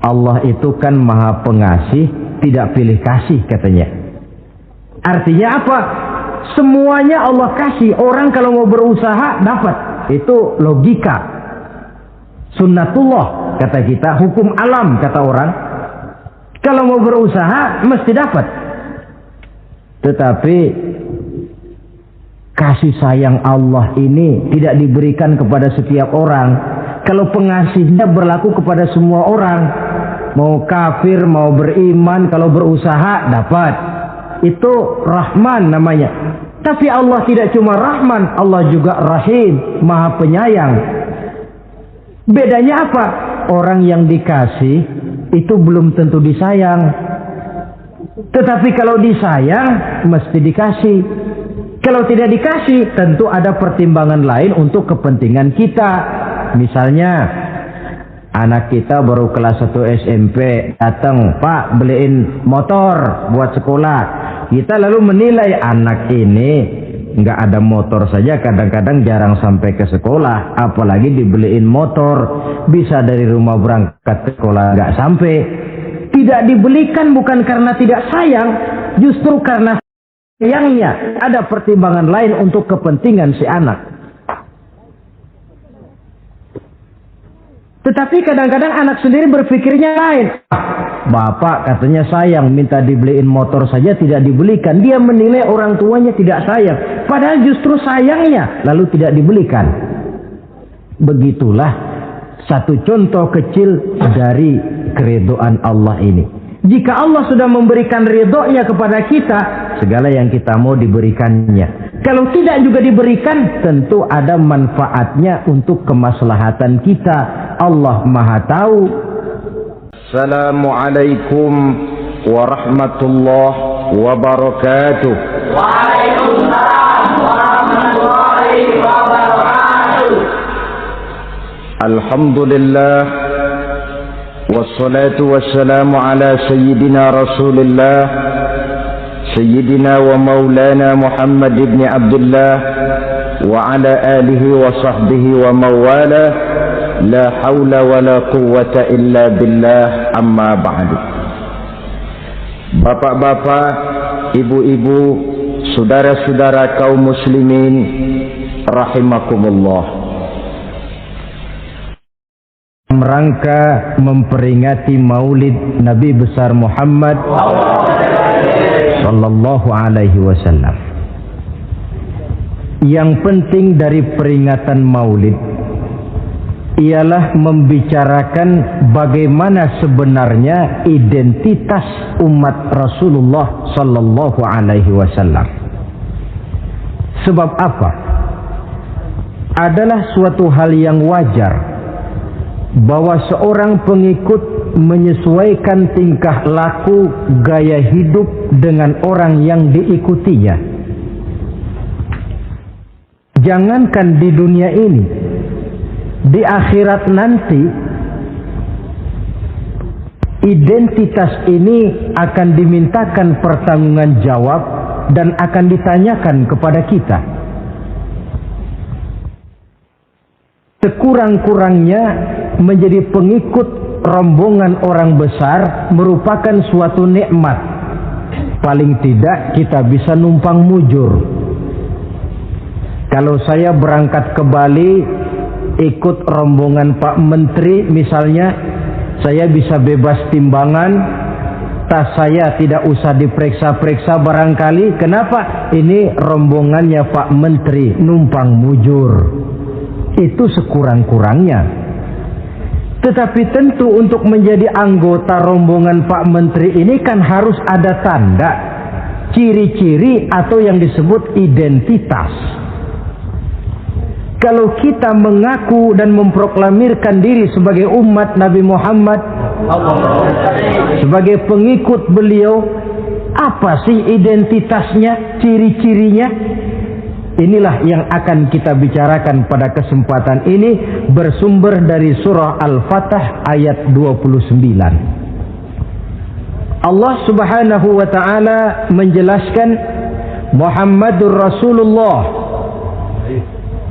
Allah itu kan maha pengasih, tidak pilih kasih katanya. Artinya apa? Semuanya Allah kasih. Orang kalau mau berusaha dapat. Itu logika. Sunnatullah kata kita, hukum alam kata orang. Kalau mau berusaha mesti dapat. Tetapi kasih sayang Allah ini tidak diberikan kepada setiap orang. Kalau pengasihnya berlaku kepada semua orang. Mau kafir, mau beriman, kalau berusaha dapat. Itu Rahman namanya. Tapi Allah tidak cuma Rahman, Allah juga Rahim, maha penyayang. Bedanya apa? Orang yang dikasih itu belum tentu disayang. Tetapi kalau disayang mesti dikasih. Kalau tidak dikasih tentu ada pertimbangan lain untuk kepentingan kita. Misalnya anak kita baru kelas 1 SMP datang, Pak beliin motor buat sekolah. Kita lalu menilai anak ini nggak ada motor saja kadang-kadang jarang sampai ke sekolah, apalagi dibeliin motor, bisa dari rumah berangkat ke sekolah nggak sampai. Tidak dibelikan bukan karena tidak sayang, justru karena sayangnya. Ada pertimbangan lain untuk kepentingan si anak. Tetapi kadang-kadang anak sendiri berpikirnya lain. Bapak katanya sayang, minta dibeliin motor saja tidak dibelikan. Dia menilai orang tuanya tidak sayang. Padahal justru sayangnya lalu tidak dibelikan. Begitulah satu contoh kecil dari keridhaan Allah ini. Jika Allah sudah memberikan ridhonya kepada kita, segala yang kita mau diberikannya. Kalau tidak juga diberikan, tentu ada manfaatnya untuk kemaslahatan kita. Allah Maha Tahu. Assalamualaikum warahmatullahi wabarakatuh. Waalaikumsalam warahmatullahi wabarakatuh. Alhamdulillah. Wassalatu wassalamu ala sayyidina Rasulillah Sayyidina wa maulana Muhammad ibn Abdullah wa ala alihi wa sahbihi wa mawala. La hawla wa la quwwata illa billah, amma ba'du. Bapak-bapak, ibu-ibu, saudara-saudara kaum muslimin rahimakumullah. Rangka memperingati Maulid Nabi besar Muhammad sallallahu alaihi wasallam. Yang penting dari peringatan Maulid ialah membicarakan bagaimana sebenarnya identitas umat Rasulullah sallallahu alaihi wasallam. Sebab apa? Adalah suatu hal yang wajar bahwa seorang pengikut menyesuaikan tingkah laku, gaya hidup dengan orang yang diikutinya. Jangankan di dunia ini, di akhirat nanti identitas ini akan dimintakan pertanggungjawaban jawab dan akan ditanyakan kepada kita. Sekurang-kurangnya menjadi pengikut rombongan orang besar merupakan suatu nikmat. Paling tidak kita bisa numpang mujur. Kalau saya berangkat ke Bali ikut rombongan Pak Menteri misalnya, saya bisa bebas timbangan, tas saya tidak usah diperiksa-periksa barangkali. Kenapa? Ini rombongannya Pak Menteri, numpang mujur. Itu sekurang-kurangnya. Tetapi tentu untuk menjadi anggota rombongan Pak Menteri ini kan harus ada tanda, ciri-ciri atau yang disebut identitas. Kalau kita mengaku dan memproklamirkan diri sebagai umat Nabi Muhammad, sebagai pengikut beliau, apa sih identitasnya, ciri-cirinya? Inilah yang akan kita bicarakan pada kesempatan ini, bersumber dari surah Al-Fatah ayat 29. Allah Subhanahu wa taala menjelaskan Muhammadur Rasulullah,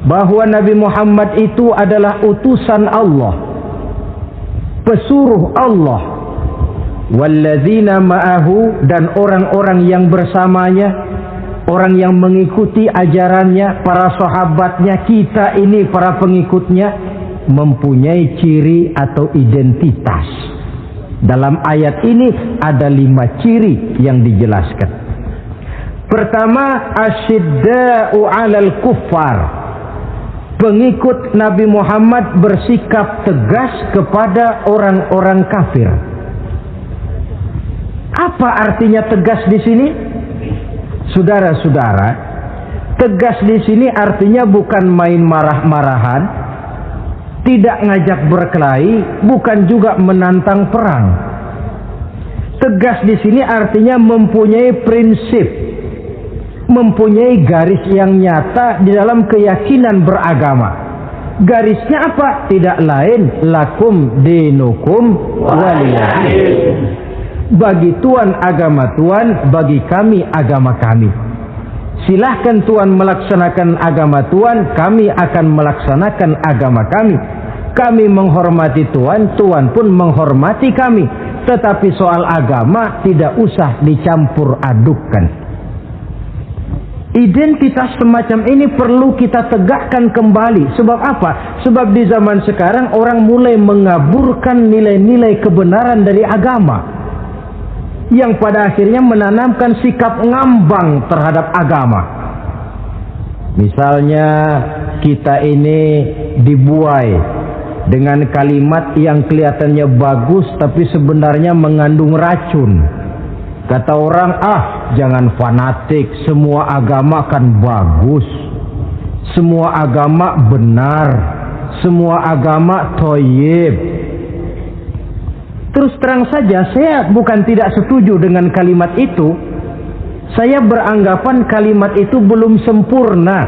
bahwa Nabi Muhammad itu adalah utusan Allah. pesuruh Allah. Walladzina ma'ahu, dan orang-orang yang bersamanya, orang yang mengikuti ajarannya, para sahabatnya, kita ini para pengikutnya, mempunyai ciri atau identitas. Dalam ayat ini ada 5 ciri yang dijelaskan. Pertama, asyidda'u 'alal kuffar. Pengikut Nabi Muhammad bersikap tegas kepada orang-orang kafir. Apa artinya tegas di sini? Saudara-saudara, tegas di sini artinya bukan main marah-marahan, tidak ngajak berkelahi, bukan juga menantang perang. Tegas di sini artinya mempunyai prinsip, mempunyai garis yang nyata di dalam keyakinan beragama. Garisnya apa? Tidak lain, lakum dinukum waliyadin. Bagi Tuhan agama Tuhan, bagi kami agama kami. Silahkan Tuhan melaksanakan agama Tuhan, kami akan melaksanakan agama kami. Kami menghormati Tuhan, Tuhan pun menghormati kami. Tetapi soal agama tidak usah dicampur adukkan. Identitas semacam ini perlu kita tegakkan kembali. Sebab apa? Sebab di zaman sekarang orang mulai mengaburkan nilai-nilai kebenaran dari agama, yang pada akhirnya menanamkan sikap ngambang terhadap agama. Misalnya kita ini dibuai dengan kalimat yang kelihatannya bagus tapi sebenarnya mengandung racun. Kata orang, jangan fanatik, semua agama kan bagus, semua agama benar, semua agama thayyib. Terus terang saja, saya bukan tidak setuju dengan kalimat itu. Saya beranggapan kalimat itu belum sempurna.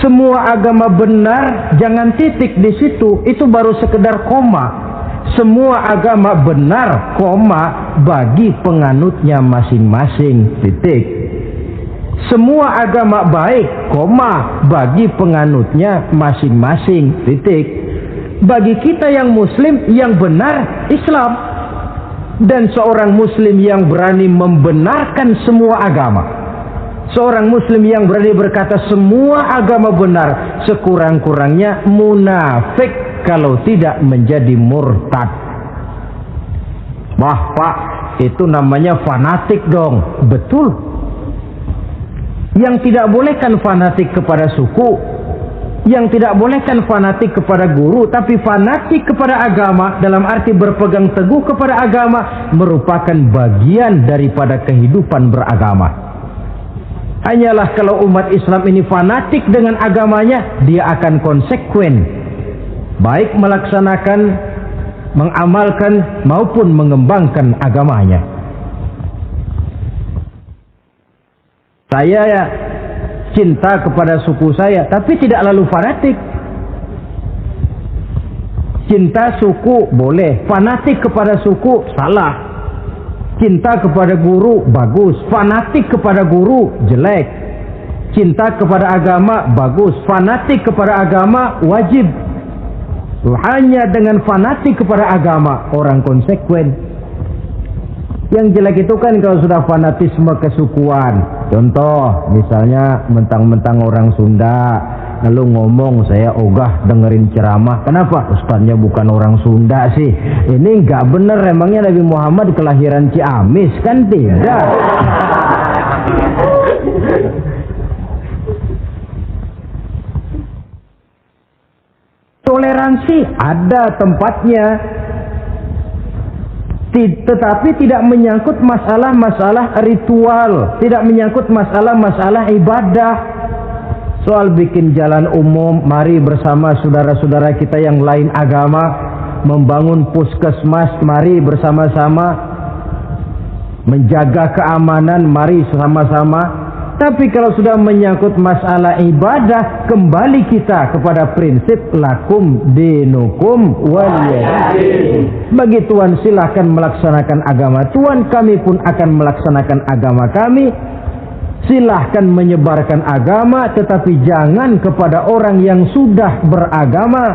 Semua agama benar, jangan titik di situ, itu baru sekedar koma. Semua agama benar, koma, bagi penganutnya masing-masing, titik. Semua agama baik, koma, bagi penganutnya masing-masing, titik. Bagi kita yang muslim, yang benar Islam. Dan seorang muslim yang berani membenarkan semua agama, seorang muslim yang berani berkata semua agama benar, sekurang-kurangnya munafik kalau tidak menjadi murtad. Wah Pak, itu namanya fanatik dong. Betul. Yang tidak boleh kan fanatik kepada suku, yang tidak boleh kan fanatik kepada guru, tapi fanatik kepada agama dalam arti berpegang teguh kepada agama merupakan bagian daripada kehidupan beragama. Hanyalah kalau umat Islam ini fanatik dengan agamanya, dia akan konsekuen, baik melaksanakan, mengamalkan maupun mengembangkan agamanya. Saya cinta kepada suku saya, tapi tidak lalu fanatik. Cinta suku boleh, fanatik kepada suku salah. Cinta kepada guru bagus, fanatik kepada guru jelek. Cinta kepada agama bagus, fanatik kepada agama wajib. Hanya dengan fanatik kepada agama orang konsekuen. Yang jelek itu kan kalau sudah fanatisme kesukuan. Contoh, misalnya mentang-mentang orang Sunda, lalu ngomong saya ogah dengerin ceramah. Kenapa? Ustaznya bukan orang Sunda sih. Ini nggak bener, emangnya Nabi Muhammad kelahiran Ciamis? Kan tidak. Toleransi ada tempatnya, tetapi tidak menyangkut masalah-masalah ritual, tidak menyangkut masalah-masalah ibadah. Soal bikin jalan umum, mari bersama saudara-saudara kita yang lain agama membangun puskesmas, mari bersama-sama menjaga keamanan, mari sama-sama. Tapi kalau sudah menyangkut masalah ibadah, kembali kita kepada prinsip lakum dinukum waliyadin. Bagi Tuhan silahkan melaksanakan agama Tuhan, kami pun akan melaksanakan agama kami. Silahkan menyebarkan agama, tetapi jangan kepada orang yang sudah beragama.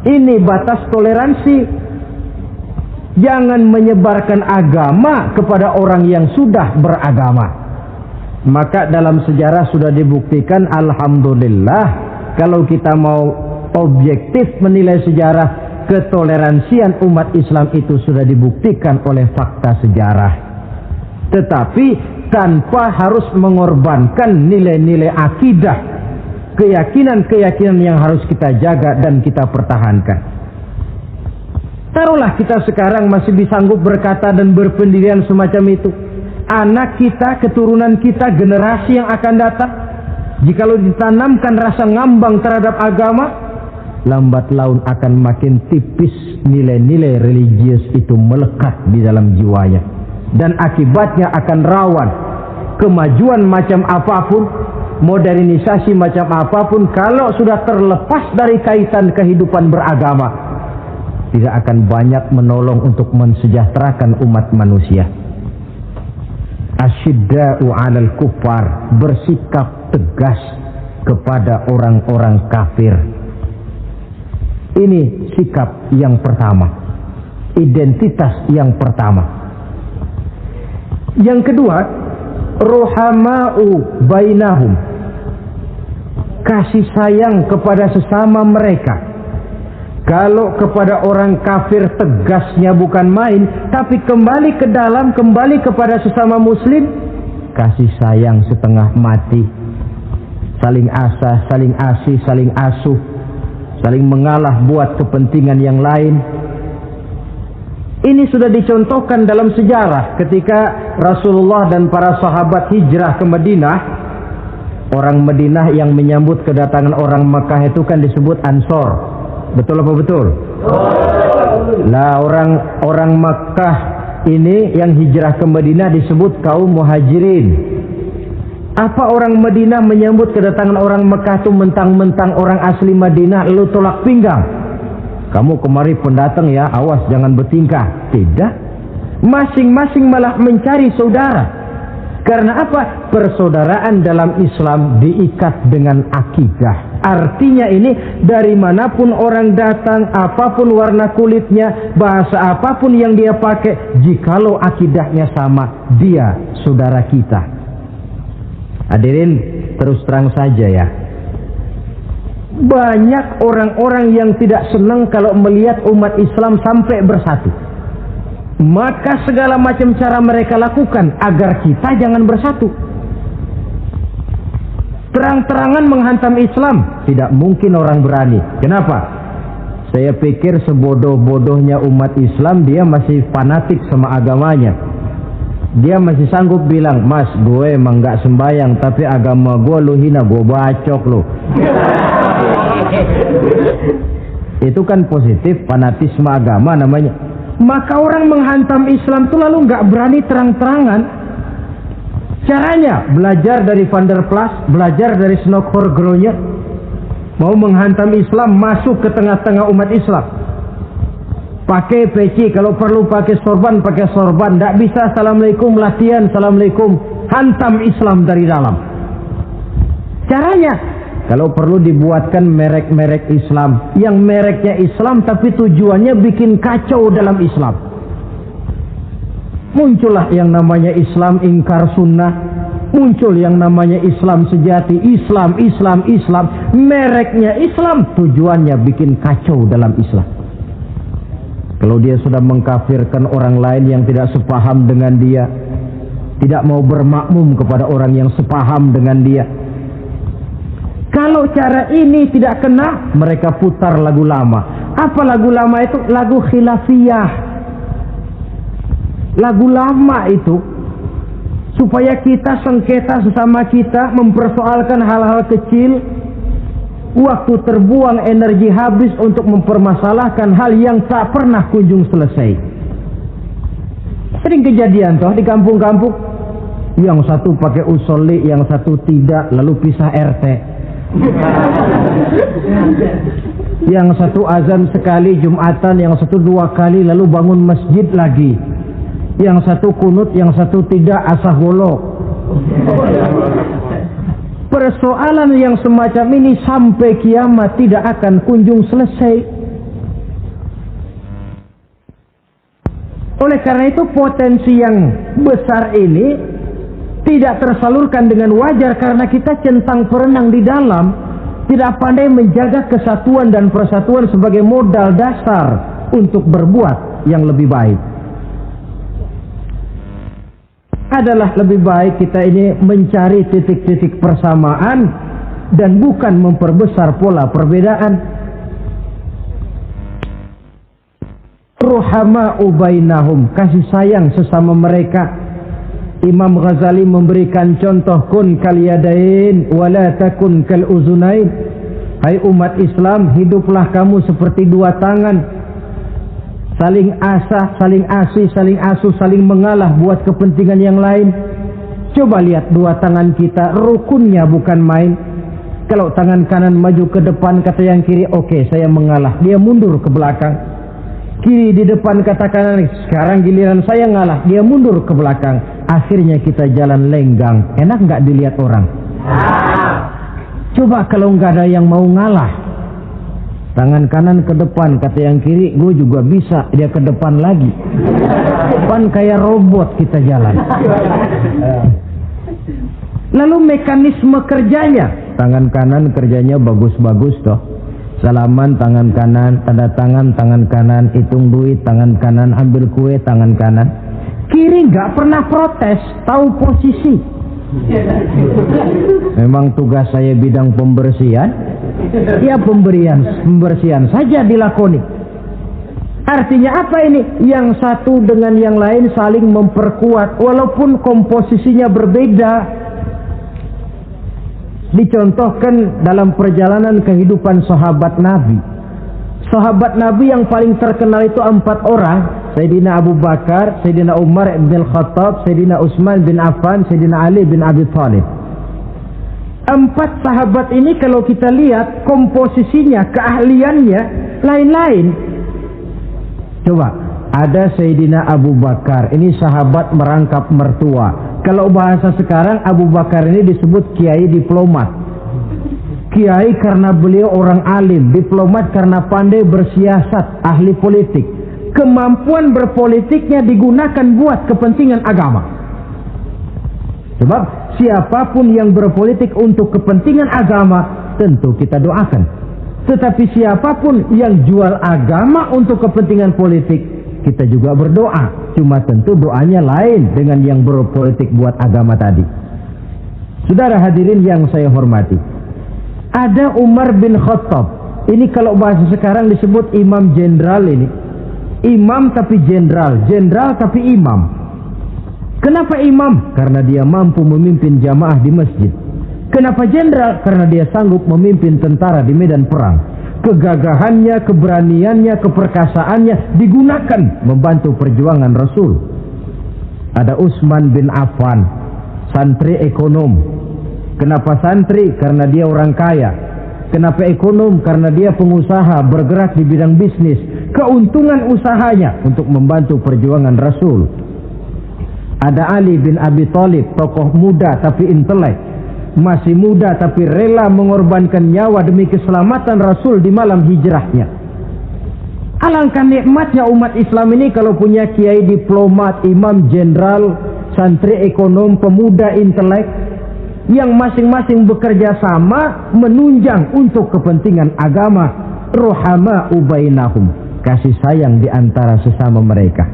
Ini batas toleransi. Jangan menyebarkan agama kepada orang yang sudah beragama. Maka dalam sejarah sudah dibuktikan, alhamdulillah, kalau kita mau objektif menilai sejarah, ketoleransian umat Islam itu sudah dibuktikan oleh fakta sejarah. Tetapi tanpa harus mengorbankan nilai-nilai akidah, keyakinan-keyakinan yang harus kita jaga dan kita pertahankan. Taruhlah kita sekarang masih disanggup berkata dan berpendirian semacam itu. Anak kita, keturunan kita, generasi yang akan datang, jikalau ditanamkan rasa ngambang terhadap agama, lambat laun akan makin tipis nilai-nilai religius itu melekat di dalam jiwanya. Dan akibatnya akan rawan kemajuan macam apapun, modernisasi macam apapun, kalau sudah terlepas dari kaitan kehidupan beragama, tidak akan banyak menolong untuk mensejahterakan umat manusia. Asyidda'u 'alal kuffar, bersikap tegas kepada orang-orang kafir. Ini sikap yang pertama, identitas yang pertama. Yang kedua, rohama'u bainahum, kasih sayang kepada sesama mereka. Kalau kepada orang kafir tegasnya bukan main, tapi kembali ke dalam, kembali kepada sesama muslim, kasih sayang setengah mati. Saling asah, saling asih, saling asuh, saling mengalah buat kepentingan yang lain. Ini sudah dicontohkan dalam sejarah ketika Rasulullah dan para sahabat hijrah ke Madinah. Orang Madinah yang menyambut kedatangan orang Mekah itu kan disebut Ansor. Betul apa betul? Lah orang Makkah ini yang hijrah ke Madinah disebut kaum muhajirin. Apa orang Madinah menyambut kedatangan orang Makkah itu mentang-mentang orang asli Madinah lalu tolak pinggang? Kamu kemari pendatang ya, awas jangan bertingkah. Tidak. Masing-masing malah mencari saudara. Karena apa? Persaudaraan dalam Islam diikat dengan akidah. Artinya ini dari manapun orang datang, apapun warna kulitnya, bahasa apapun yang dia pakai, jikalau akidahnya sama, dia saudara kita. Hadirin, terus terang saja ya, banyak orang-orang yang tidak senang kalau melihat umat Islam sampai bersatu. Maka segala macam cara mereka lakukan agar kita jangan bersatu. Terang-terangan menghantam Islam, tidak mungkin orang berani. Kenapa? Saya pikir sebodoh-bodohnya umat Islam, dia masih fanatik sama agamanya. Dia masih sanggup bilang, "Mas, gue emang gak sembayang, tapi agama gue lu hina, gue bacok lu." Itu kan positif, fanatisme agama namanya. Maka orang menghantam Islam itu lalu nggak berani terang-terangan. Caranya belajar dari Van der Plas, belajar dari Snokhorgronya. Mau menghantam Islam, masuk ke tengah-tengah umat Islam. Pakai peci, kalau perlu pakai sorban, pakai sorban. Nggak bisa assalamualaikum, latihan assalamualaikum, hantam Islam dari dalam. Caranya, kalau perlu dibuatkan merek-merek Islam, yang mereknya Islam tapi tujuannya bikin kacau dalam Islam. Muncullah yang namanya Islam ingkar sunnah, muncul yang namanya Islam sejati, Islam, mereknya Islam, tujuannya bikin kacau dalam Islam. Kalau dia sudah mengkafirkan orang lain yang tidak sepaham dengan dia, tidak mau bermakmum kepada orang yang sepaham dengan dia. Kalau cara ini tidak kena, mereka putar lagu lama. Apa lagu lama itu? Lagu khilafiyah. Lagu lama itu supaya kita sengketa sesama kita, mempersoalkan hal-hal kecil, waktu terbuang, energi habis untuk mempermasalahkan hal yang tak pernah kunjung selesai. Sering kejadian toh di kampung-kampung, yang satu pakai usolli, yang satu tidak, lalu pisah RT. Yang satu azan sekali Jumatan, yang satu 2 kali, lalu bangun masjid lagi. Yang satu kunut, yang satu tidak, asah golok. Persoalan yang semacam ini sampai kiamat tidak akan kunjung selesai. Oleh karena itu potensi yang besar ini tidak tersalurkan dengan wajar karena kita centang perenang di dalam, tidak pandai menjaga kesatuan dan persatuan sebagai modal dasar untuk berbuat yang lebih baik. Adalah lebih baik kita ini mencari titik-titik persamaan dan bukan memperbesar pola perbedaan. Ruhama'u bainahum, kasih sayang sesama mereka. Imam Ghazali memberikan contoh kun kal yadain wala takun kal uzunain. Hai umat Islam, hiduplah kamu seperti dua tangan, saling asah, saling asih, saling asuh, saling mengalah buat kepentingan yang lain. Coba lihat dua tangan kita, rukunnya bukan main. Kalau tangan kanan maju ke depan, kata yang kiri, oke, saya mengalah, dia mundur ke belakang. Kiri di depan kata kanan, sekarang giliran saya ngalah, dia mundur ke belakang. Akhirnya kita jalan lenggang. Enak nggak dilihat orang? Coba kalau nggak ada yang mau ngalah, tangan kanan ke depan, kata yang kiri, gue juga bisa, dia ke depan lagi. Depan kayak robot kita jalan. Lalu mekanisme kerjanya, tangan kanan kerjanya bagus-bagus toh. Salaman tangan kanan, tanda tangan tangan kanan, hitung duit tangan kanan, ambil kue tangan kanan. Kiri nggak pernah protes, tahu posisi. Memang tugas saya bidang pembersihan, ya pembersihan saja dilakoni. Artinya apa ini? Yang satu dengan yang lain saling memperkuat walaupun komposisinya berbeda. Dicontohkan dalam perjalanan kehidupan sahabat Nabi. Sahabat Nabi yang paling terkenal itu 4 orang. Sayyidina Abu Bakar, Sayyidina Umar bin Khattab, Sayyidina Utsman bin Affan, Sayyidina Ali bin Abi Thalib. 4 sahabat ini kalau kita lihat komposisinya, keahliannya lain-lain. Coba, ada Sayyidina Abu Bakar, ini sahabat merangkap mertua. Kalau bahasa sekarang, Abu Bakar ini disebut kiai diplomat. Kiai karena beliau orang alim, diplomat karena pandai bersiasat, ahli politik. Kemampuan berpolitiknya digunakan buat kepentingan agama. Sebab siapapun yang berpolitik untuk kepentingan agama, tentu kita doakan. Tetapi siapapun yang jual agama untuk kepentingan politik, kita juga berdoa. Cuma tentu doanya lain dengan yang berpolitik buat agama tadi. Saudara hadirin yang saya hormati, ada Umar bin Khattab. Ini kalau bahasa sekarang disebut imam jenderal ini. Imam tapi jenderal, jenderal tapi imam. Kenapa imam? Karena dia mampu memimpin jamaah di masjid. Kenapa jenderal? Karena dia sanggup memimpin tentara di medan perang. Kegagahannya, keberaniannya, keperkasaannya digunakan membantu perjuangan Rasul. Ada Utsman bin Affan, santri ekonom. Kenapa santri? Karena dia orang kaya. Kenapa ekonom? Karena dia pengusaha bergerak di bidang bisnis. Keuntungan usahanya untuk membantu perjuangan Rasul. Ada Ali bin Abi Thalib, tokoh muda tapi intelek. Masih muda tapi rela mengorbankan nyawa demi keselamatan Rasul di malam hijrahnya. Alangkah nikmatnya umat Islam ini kalau punya kiai diplomat, imam jenderal, santri ekonom, pemuda intelek yang masing-masing bekerja sama menunjang untuk kepentingan agama. Ruhama'u bainahum, kasih sayang di antara sesama mereka.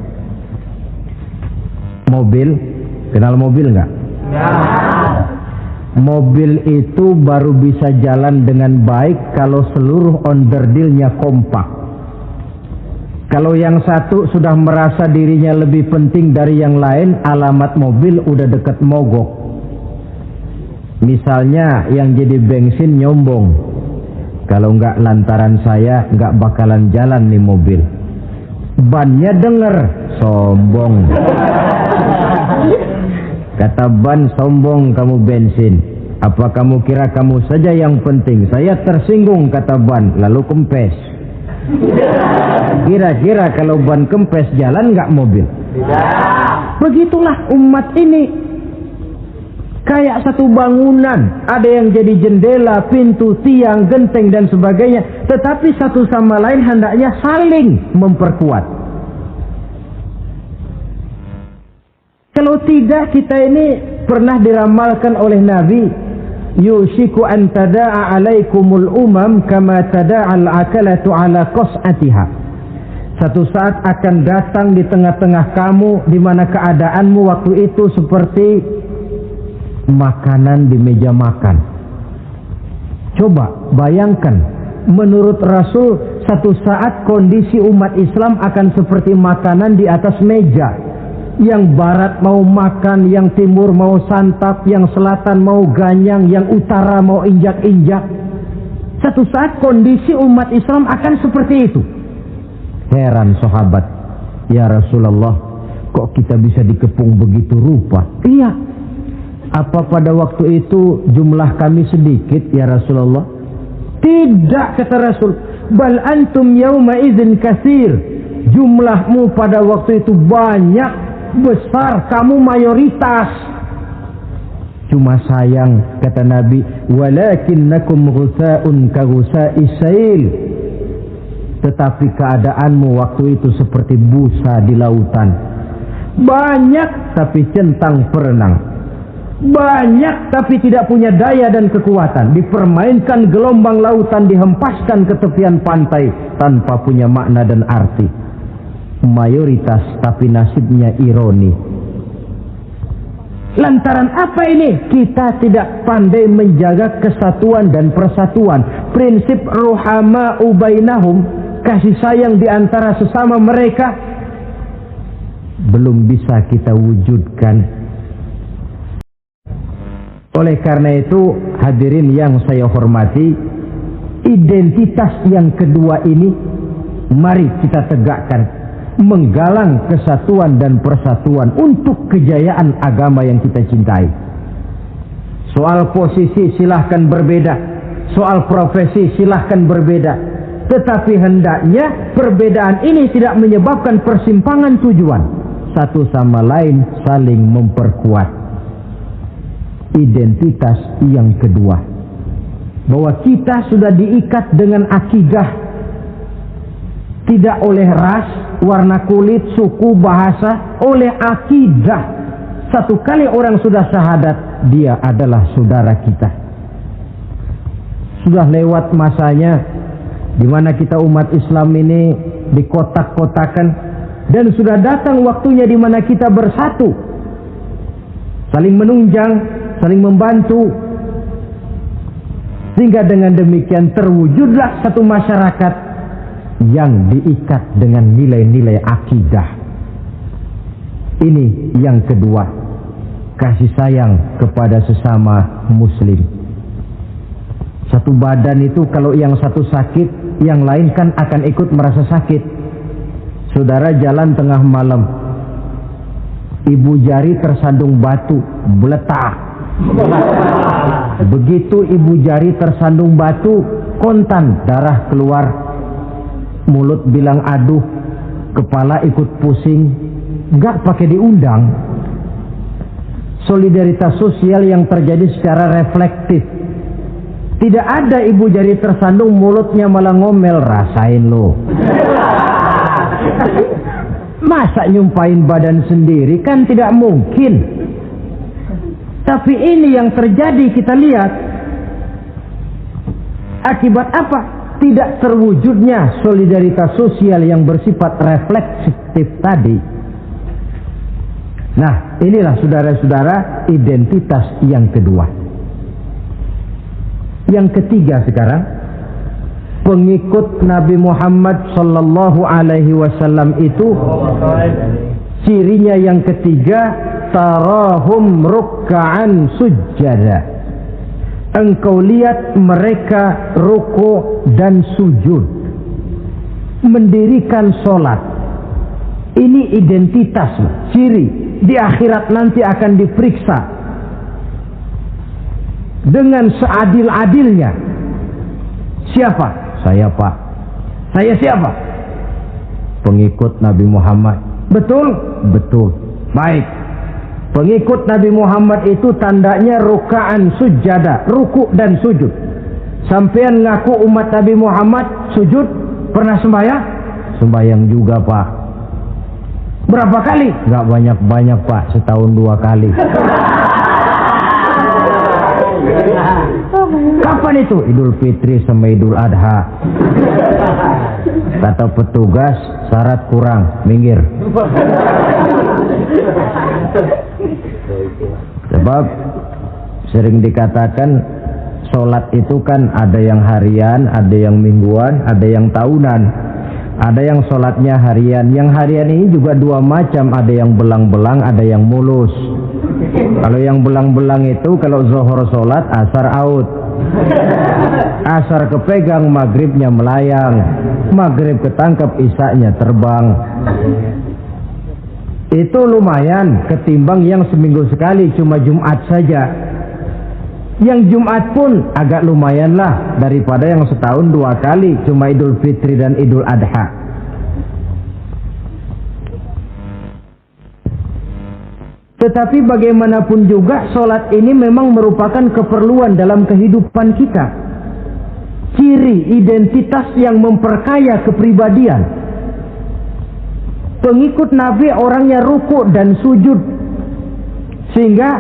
Mobil, kenal mobil nggak? Ya. Mobil itu baru bisa jalan dengan baik kalau seluruh onderdilnya kompak. Kalau yang satu sudah merasa dirinya lebih penting dari yang lain, alamat mobil udah deket mogok. Misalnya yang jadi bensin nyombong, kalau nggak lantaran saya nggak bakalan jalan nih mobil. Bannya denger, sombong. Kata ban, sombong kamu bensin. Apa kamu kira kamu saja yang penting? Saya tersinggung, kata ban, lalu kempes. Kira-kira kalau ban kempes jalan nggak mobil? Begitulah umat ini. Kayak satu bangunan, ada yang jadi jendela, pintu, tiang, genteng dan sebagainya. Tetapi satu sama lain hendaknya saling memperkuat. Kalau tidak, kita ini pernah diramalkan oleh Nabi, yushiku an tada'a alaikumul umam kama tada'al akalatu ala qas'atiha. Satu saat akan datang di tengah-tengah kamu di mana keadaanmu waktu itu seperti makanan di meja makan. Coba bayangkan, menurut Rasul satu saat kondisi umat Islam akan seperti makanan di atas meja. Yang barat mau makan, yang timur mau santap, yang selatan mau ganyang, yang utara mau injak-injak. Satu saat kondisi umat Islam akan seperti itu. Heran sahabat, ya Rasulullah, kok kita bisa dikepung begitu rupa? Iya. Apa pada waktu itu jumlah kami sedikit ya Rasulullah? Tidak, kata Rasul. Bal antum yauma idzin katsir. Jumlahmu pada waktu itu banyak, besar, kamu mayoritas. Cuma sayang, kata Nabi, walakinnakum ghusaa'un ka ghusaa'is sail. Tetapi keadaanmu waktu itu seperti busa di lautan. Banyak tapi centang perenang. Banyak tapi tidak punya daya dan kekuatan. Dipermainkan gelombang lautan, dihempaskan ke tepian pantai tanpa punya makna dan arti. Mayoritas tapi nasibnya ironi. Lantaran apa ini? Kita tidak pandai menjaga kesatuan dan persatuan. Prinsip ruhama'u bainahum, kasih sayang di antara sesama mereka, belum bisa kita wujudkan. Oleh karena itu, hadirin yang saya hormati, identitas yang kedua ini mari kita tegakkan, menggalang kesatuan dan persatuan untuk kejayaan agama yang kita cintai. Soal posisi silahkan berbeda, soal profesi silahkan berbeda, tetapi hendaknya perbedaan ini tidak menyebabkan persimpangan tujuan. Satu sama lain saling memperkuat. Identitas yang kedua, bahwa kita sudah diikat dengan akidah, tidak oleh ras, warna kulit, suku, bahasa, oleh akidah. Satu kali orang sudah syahadat, dia adalah saudara kita. Sudah lewat masanya di mana kita umat Islam ini dikotak-kotakan, dan sudah datang waktunya di mana kita bersatu, saling menunjang, saling membantu, sehingga dengan demikian terwujudlah satu masyarakat yang diikat dengan nilai-nilai akidah. Ini yang kedua, kasih sayang kepada sesama muslim. Satu badan itu kalau yang satu sakit, yang lain kan akan ikut merasa sakit. Saudara jalan tengah malam, ibu jari tersandung batu, meletak. Begitu ibu jari tersandung batu, kontan, darah keluar, mulut bilang aduh, kepala ikut pusing, nggak pakai diundang. Solidaritas sosial yang terjadi secara reflektif. Tidak ada ibu jari tersandung mulutnya malah ngomel, rasain lo. Masa nyumpain badan sendiri, kan tidak mungkin. Tapi ini yang terjadi, kita lihat. Akibat apa? Tidak terwujudnya solidaritas sosial yang bersifat refleksif tadi. Nah, inilah saudara-saudara identitas yang kedua. Yang ketiga sekarang, pengikut Nabi Muhammad sallallahu alaihi wasallam itu cirinya yang ketiga, tarahum rukka'an sujjada. Engkau lihat mereka ruku dan sujud, mendirikan solat. Ini identitas, ciri. Di akhirat nanti akan diperiksa dengan seadil-adilnya. Siapa? Saya, Pak. Saya siapa? Pengikut Nabi Muhammad. Betul? Betul. Baik. Pengikut Nabi Muhammad itu tandanya ruka'an sujada, ruku dan sujud. Sampean ngaku umat Nabi Muhammad, sujud, pernah sembahyang? Sembahyang juga, Pak. Berapa kali? Nggak banyak-banyak Pak, setahun 2 kali. Kapan itu? Idul Fitri sama Idul Adha. Kata petugas, syarat kurang, minggir. Sebab sering dikatakan sholat itu kan ada yang harian, ada yang mingguan, ada yang tahunan. Ada yang sholatnya harian. Yang harian ini juga 2 macam, ada yang belang-belang, ada yang mulus. Kalau yang belang-belang itu kalau zuhur sholat, asar out. Asar kepegang, maghribnya melayang. Maghrib ketangkep, isaknya terbang. Itu lumayan ketimbang yang seminggu sekali cuma Jumat saja. Yang Jumat pun agak lumayan lah daripada yang setahun 2 kali cuma Idul Fitri dan Idul Adha. Tetapi bagaimanapun juga sholat ini memang merupakan keperluan dalam kehidupan kita. Ciri identitas yang memperkaya kepribadian. Pengikut Nabi orangnya ruku dan sujud. Sehingga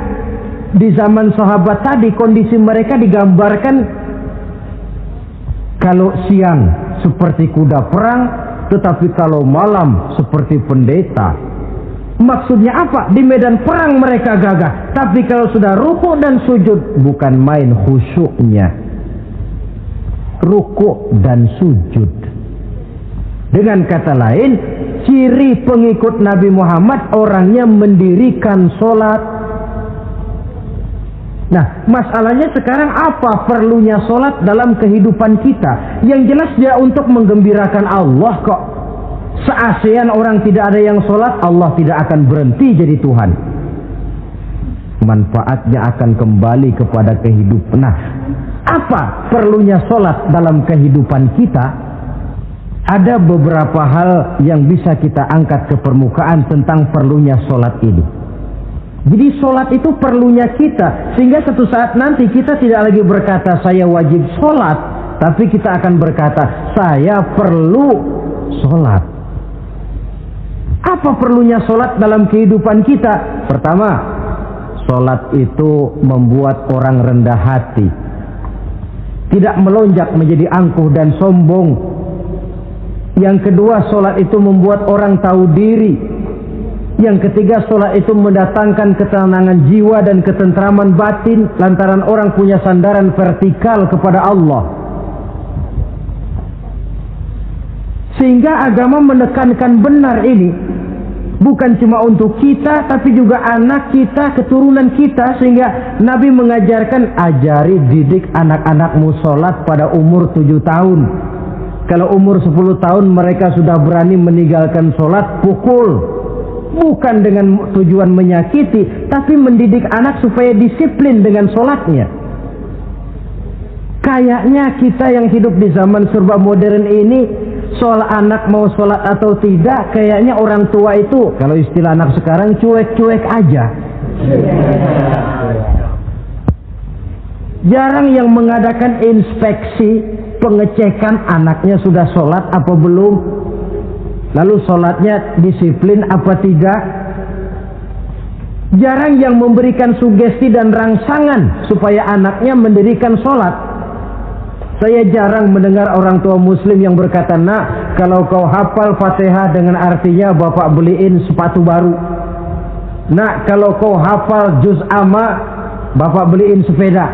di zaman sahabat tadi kondisi mereka digambarkan kalau siang seperti kuda perang, tetapi kalau malam seperti pendeta. Maksudnya apa? Di medan perang mereka gagah, tapi kalau sudah ruku dan sujud bukan main khusyuknya. Ruku dan sujud. Dengan kata lain, ciri pengikut Nabi Muhammad orangnya mendirikan sholat. Nah, masalahnya sekarang apa perlunya sholat dalam kehidupan kita? Yang jelas dia untuk menggembirakan Allah kok. Se-ASEAN orang tidak ada yang sholat, Allah tidak akan berhenti jadi Tuhan. Manfaatnya akan kembali kepada kehidupan. Nah, apa perlunya sholat dalam kehidupan kita? Ada beberapa hal yang bisa kita angkat ke permukaan tentang perlunya sholat ini. Jadi sholat itu perlunya kita. Sehingga suatu saat nanti kita tidak lagi berkata saya wajib sholat, tapi kita akan berkata saya perlu sholat. Apa perlunya sholat dalam kehidupan kita? Pertama, sholat itu membuat orang rendah hati, tidak melonjak menjadi angkuh dan sombong. Yang kedua, sholat itu membuat orang tahu diri. Yang ketiga, sholat itu mendatangkan ketenangan jiwa dan ketentraman batin lantaran orang punya sandaran vertikal kepada Allah. Sehingga agama menekankan benar ini bukan cuma untuk kita, tapi juga anak kita, keturunan kita. Sehingga Nabi mengajarkan, ajari didik anak-anakmu sholat pada umur 7 tahun. Kalau umur 10 tahun mereka sudah berani meninggalkan sholat, pukul. Bukan dengan tujuan menyakiti, tapi mendidik anak supaya disiplin dengan sholatnya. Kayaknya kita yang hidup di zaman serba modern ini, soal anak mau sholat atau tidak, kayaknya orang tua itu, kalau istilah anak sekarang, cuek-cuek aja. Jarang yang mengadakan inspeksi, pengecekan anaknya sudah sholat apa belum. Lalu sholatnya disiplin apa tidak. Jarang yang memberikan sugesti dan rangsangan supaya anaknya mendirikan sholat. Saya jarang mendengar orang tua muslim yang berkata, nak, kalau kau hafal Fatihah dengan artinya bapak beliin sepatu baru. Nak, kalau kau hafal juz amma, bapak beliin sepeda.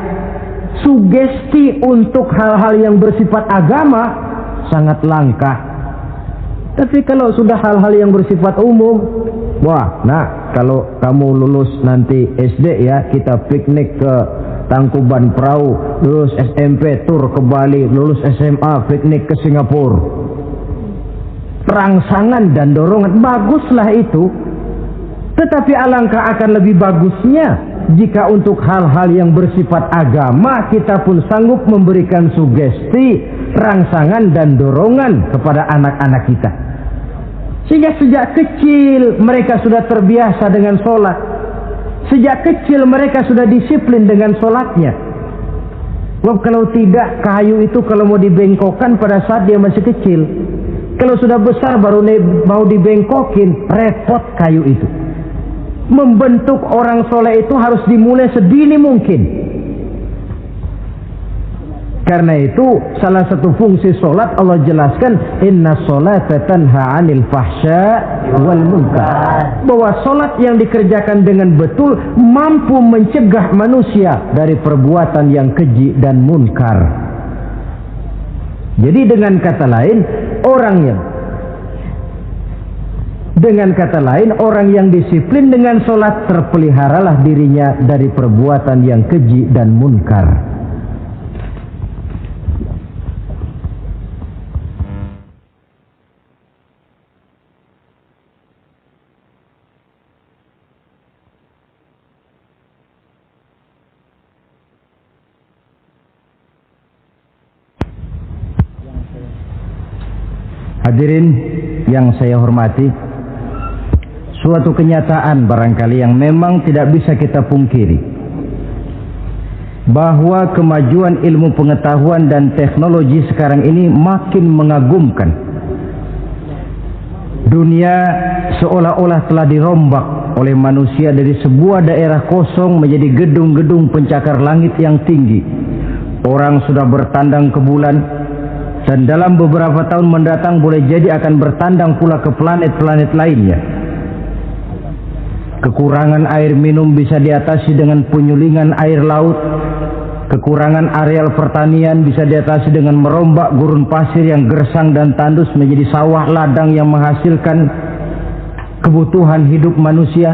Sugesti untuk hal-hal yang bersifat agama sangat langka. Tapi kalau sudah hal-hal yang bersifat umum, wah, nah, kalau kamu lulus nanti SD ya, kita piknik ke Tangkuban Perahu, lulus SMP tur ke Bali, lulus SMA piknik ke Singapura. Rangsangan dan dorongan, baguslah itu. Tetapi alangkah akan lebih bagusnya jika untuk hal-hal yang bersifat agama kita pun sanggup memberikan sugesti, rangsangan dan dorongan kepada anak-anak kita. Sehingga sejak kecil mereka sudah terbiasa dengan sholat. Sejak kecil mereka sudah disiplin dengan sholatnya. Sebab kalau tidak, kayu itu kalau mau dibengkokkan pada saat dia masih kecil, Kalau sudah besar baru mau dibengkokin, repot kayu itu. Membentuk orang soleh itu harus dimulai sedini mungkin. Karena itu salah satu fungsi solat Allah jelaskan, inna sholata tanha 'anil fahsya wal munkar. Bahwa solat yang dikerjakan dengan betul mampu mencegah manusia dari perbuatan yang keji dan munkar. Jadi dengan kata lain orang yang disiplin dengan solat, terpeliharalah dirinya dari perbuatan yang keji dan munkar. Hadirin yang saya hormati, suatu kenyataan barangkali yang memang tidak bisa kita pungkiri, bahwa kemajuan ilmu pengetahuan dan teknologi sekarang ini makin mengagumkan. Dunia seolah-olah telah dirombak oleh manusia dari sebuah daerah kosong menjadi gedung-gedung pencakar langit yang tinggi. Orang sudah bertandang ke bulan, dan dalam beberapa tahun mendatang boleh jadi akan bertandang pula ke planet-planet lainnya. Kekurangan air minum bisa diatasi dengan penyulingan air laut. Kekurangan areal pertanian bisa diatasi dengan merombak gurun pasir yang gersang dan tandus menjadi sawah ladang yang menghasilkan kebutuhan hidup manusia.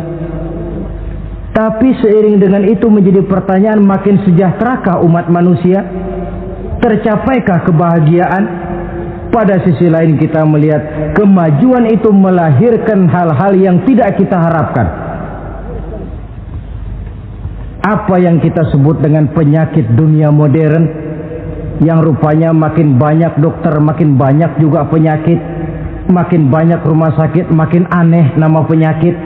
Tapi seiring dengan itu menjadi pertanyaan, makin sejahterakah umat manusia? Tercapaikah kebahagiaan? Pada sisi lain kita melihat kemajuan itu melahirkan hal-hal yang tidak kita harapkan. Apa yang kita sebut dengan penyakit dunia modern, yang rupanya makin banyak dokter, makin banyak juga penyakit, makin banyak rumah sakit, makin aneh nama penyakit.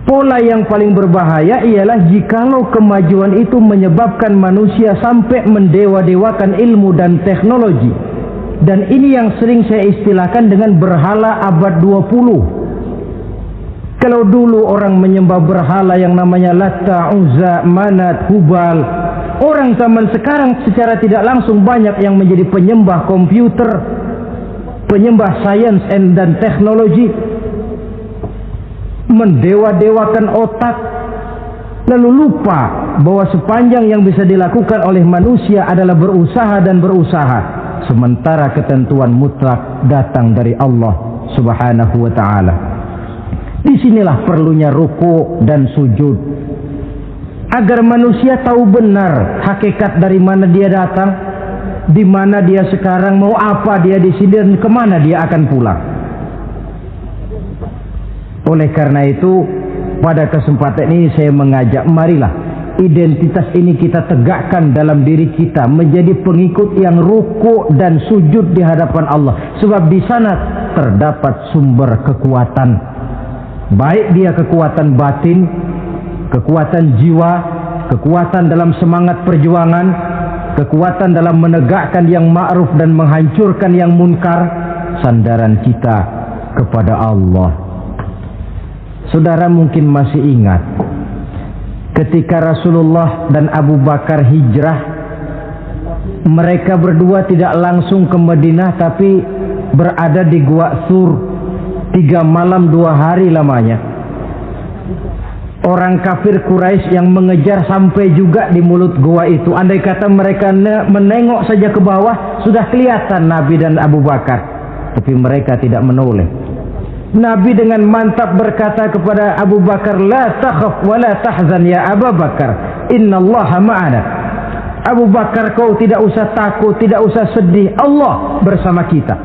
Pola yang paling berbahaya ialah jikalau kemajuan itu menyebabkan manusia sampai mendewa-dewakan ilmu dan teknologi. Dan ini yang sering saya istilahkan dengan berhala abad 20. Kalau dulu orang menyembah berhala yang namanya Latta, Uzza, Manat, Hubal, orang zaman sekarang secara tidak langsung banyak yang menjadi penyembah komputer, penyembah sains dan teknologi, mendewa-dewakan otak, lalu lupa bahwa sepanjang yang bisa dilakukan oleh manusia adalah berusaha dan berusaha, sementara ketentuan mutlak datang dari Allah Subhanahu wa ta'ala. Disinilah perlunya ruku dan sujud, agar manusia tahu benar hakikat dari mana dia datang, di mana dia sekarang, mau apa dia di sini, dan kemana dia akan pulang. Oleh karena itu, pada kesempatan ini saya mengajak, marilah identitas ini kita tegakkan dalam diri kita, menjadi pengikut yang ruku dan sujud di hadapan Allah. Sebab di sana terdapat sumber kekuatan, baik dia kekuatan batin, kekuatan jiwa, kekuatan dalam semangat perjuangan, kekuatan dalam menegakkan yang ma'ruf dan menghancurkan yang munkar. Sandaran kita kepada Allah. Saudara mungkin masih ingat ketika Rasulullah dan Abu Bakar hijrah, mereka berdua tidak langsung ke Madinah tapi berada di Gua Sur 3 malam 2 hari lamanya. Orang kafir Quraisy yang mengejar sampai juga di mulut gua itu. Andai kata mereka menengok saja ke bawah, sudah kelihatan Nabi dan Abu Bakar, tapi mereka tidak menoleh. Nabi dengan mantap berkata kepada Abu Bakar, la takhaf wa la tahzan ya Abu Bakar, innallaha ma'ana. Abu Bakar, kau tidak usah takut, tidak usah sedih, Allah bersama kita.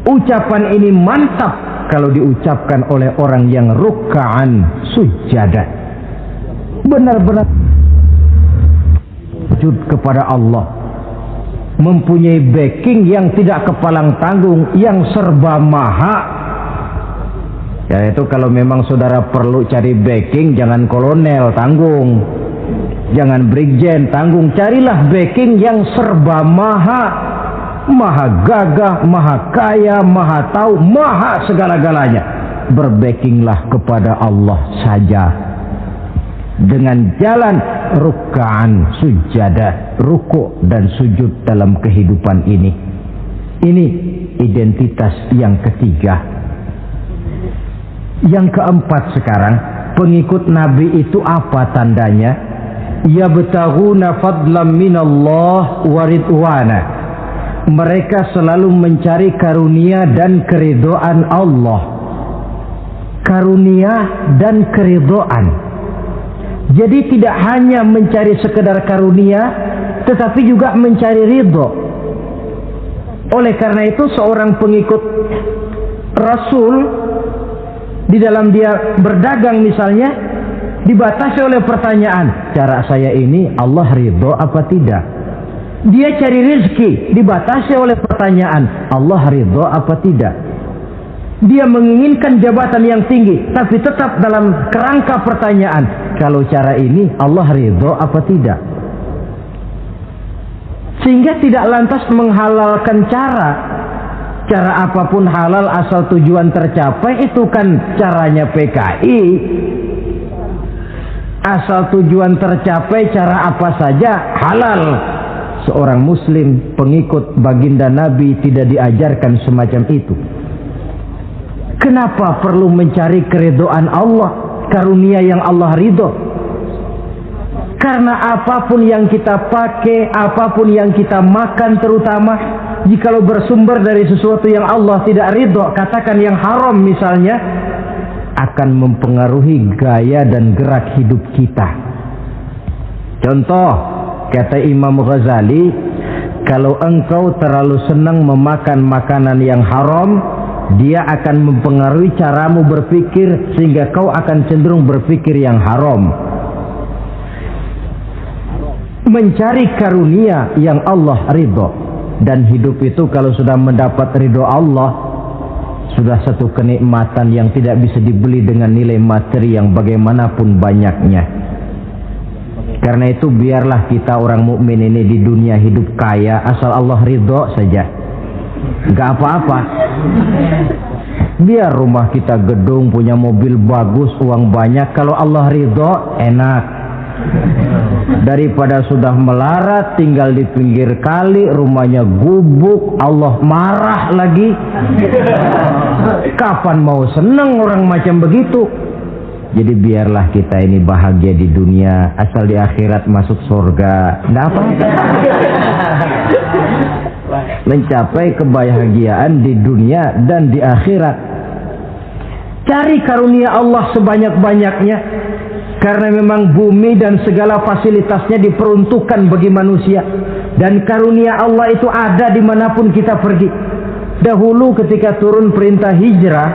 Ucapan ini mantap kalau diucapkan oleh orang yang ruk'an sujada, benar-benar sujud kepada Allah, mempunyai backing yang tidak kepalang tanggung, yang serba maha. Ya itu kalau memang saudara perlu cari backing, jangan kolonel tanggung. jangan brigjen, tanggung, carilah backing yang serba maha gagah, maha kaya, maha tahu, maha segala-galanya. Berbackinglah kepada Allah saja dengan jalan ruk'an sujada, rukuk dan sujud dalam kehidupan ini. Ini identitas yang ketiga. Yang keempat sekarang, pengikut Nabi itu apa tandanya? Yabtaghuna fadlan minallah wa ridwana. Mereka selalu mencari karunia dan keridhaan Allah. Karunia dan keridhaan. Jadi tidak hanya mencari sekedar karunia, tetapi juga mencari ridho. Oleh karena itu seorang pengikut Rasul, di dalam dia berdagang misalnya, dibatasi oleh pertanyaan, cara saya ini Allah ridho apa tidak? Dia cari rezeki, dibatasi oleh pertanyaan, Allah ridho apa tidak? Dia menginginkan jabatan yang tinggi, tapi tetap dalam kerangka pertanyaan, kalau cara ini Allah ridho apa tidak? Sehingga tidak lantas menghalalkan cara apapun halal asal tujuan tercapai, itu kan caranya PKI. Asal tujuan tercapai cara apa saja halal. Seorang muslim pengikut baginda Nabi tidak diajarkan semacam itu. Kenapa perlu mencari keridhaan Allah, karunia yang Allah ridho? Karena apapun yang kita pakai, apapun yang kita makan terutama, jikalau bersumber dari sesuatu yang Allah tidak ridho, katakan yang haram misalnya, akan mempengaruhi gaya dan gerak hidup kita. Contoh, kata Imam Ghazali, kalau engkau terlalu senang memakan makanan yang haram, dia akan mempengaruhi caramu berpikir sehingga kau akan cenderung berpikir yang haram. Mencari karunia yang Allah ridho, dan hidup itu kalau sudah mendapat ridho Allah, sudah satu kenikmatan yang tidak bisa dibeli dengan nilai materi yang bagaimanapun banyaknya. Karena itu biarlah kita orang mukmin ini di dunia hidup kaya asal Allah ridho saja, gak apa-apa. Biar rumah kita gedung, punya mobil bagus, uang banyak, kalau Allah ridho enak. Daripada sudah melarat tinggal di pinggir kali, rumahnya gubuk, Allah marah lagi. Kapan mau senang orang macam begitu? Jadi biarlah kita ini bahagia di dunia, asal di akhirat masuk surga, nggak apa-apa. Mencapai kebahagiaan di dunia dan di akhirat. Cari karunia Allah sebanyak-banyaknya, karena memang bumi dan segala fasilitasnya diperuntukkan bagi manusia, dan karunia Allah itu ada dimanapun kita pergi. Dahulu ketika turun perintah hijrah,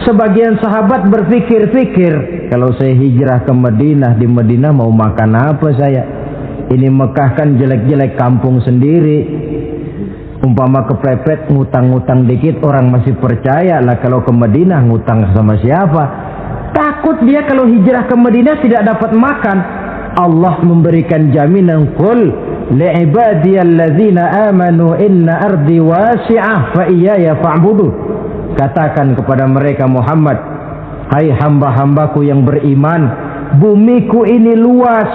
sebagian sahabat berpikir-pikir, kalau saya hijrah ke Madinah, di Madinah mau makan apa saya? Ini Mekah kan jelek-jelek, kampung sendiri. Umpama kepepet ngutang-ngutang dikit orang masih percaya lah, kalau ke Madinah ngutang sama siapa? Takut dia kalau hijrah ke Madinah tidak dapat makan. Allah memberikan jaminan, qul li'ibadiyalladzina amanu inna ardi wasi'ah fa iyaya fa'budu. Katakan kepada mereka Muhammad, hai hamba-hambaku yang beriman, bumiku ini luas.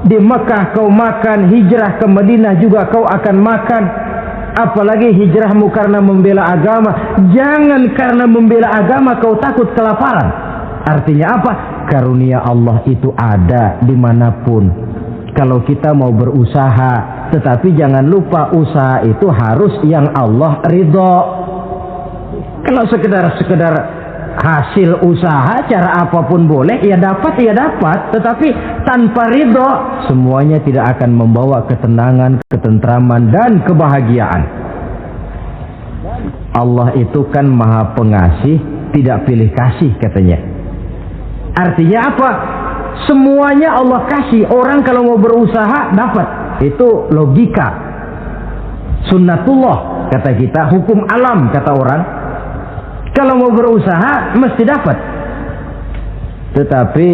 Di Mekah kau makan, hijrah ke Madinah juga kau akan makan. Apalagi hijrahmu karena membela agama. Jangan karena membela agama kau takut kelaparan. Artinya apa? Karunia Allah itu ada dimanapun. Kalau kita mau berusaha, tetapi jangan lupa usaha itu harus yang Allah ridho. Kalau sekedar hasil usaha cara apapun boleh, ya dapat, tetapi tanpa ridho semuanya tidak akan membawa ketenangan, ketentraman dan kebahagiaan. Allah itu kan maha pengasih, tidak pilih kasih katanya. Artinya apa? Semuanya Allah kasih. Orang kalau mau berusaha dapat, itu logika, sunnatullah kata kita, hukum alam kata orang. Kalau mau berusaha mesti dapat. Tetapi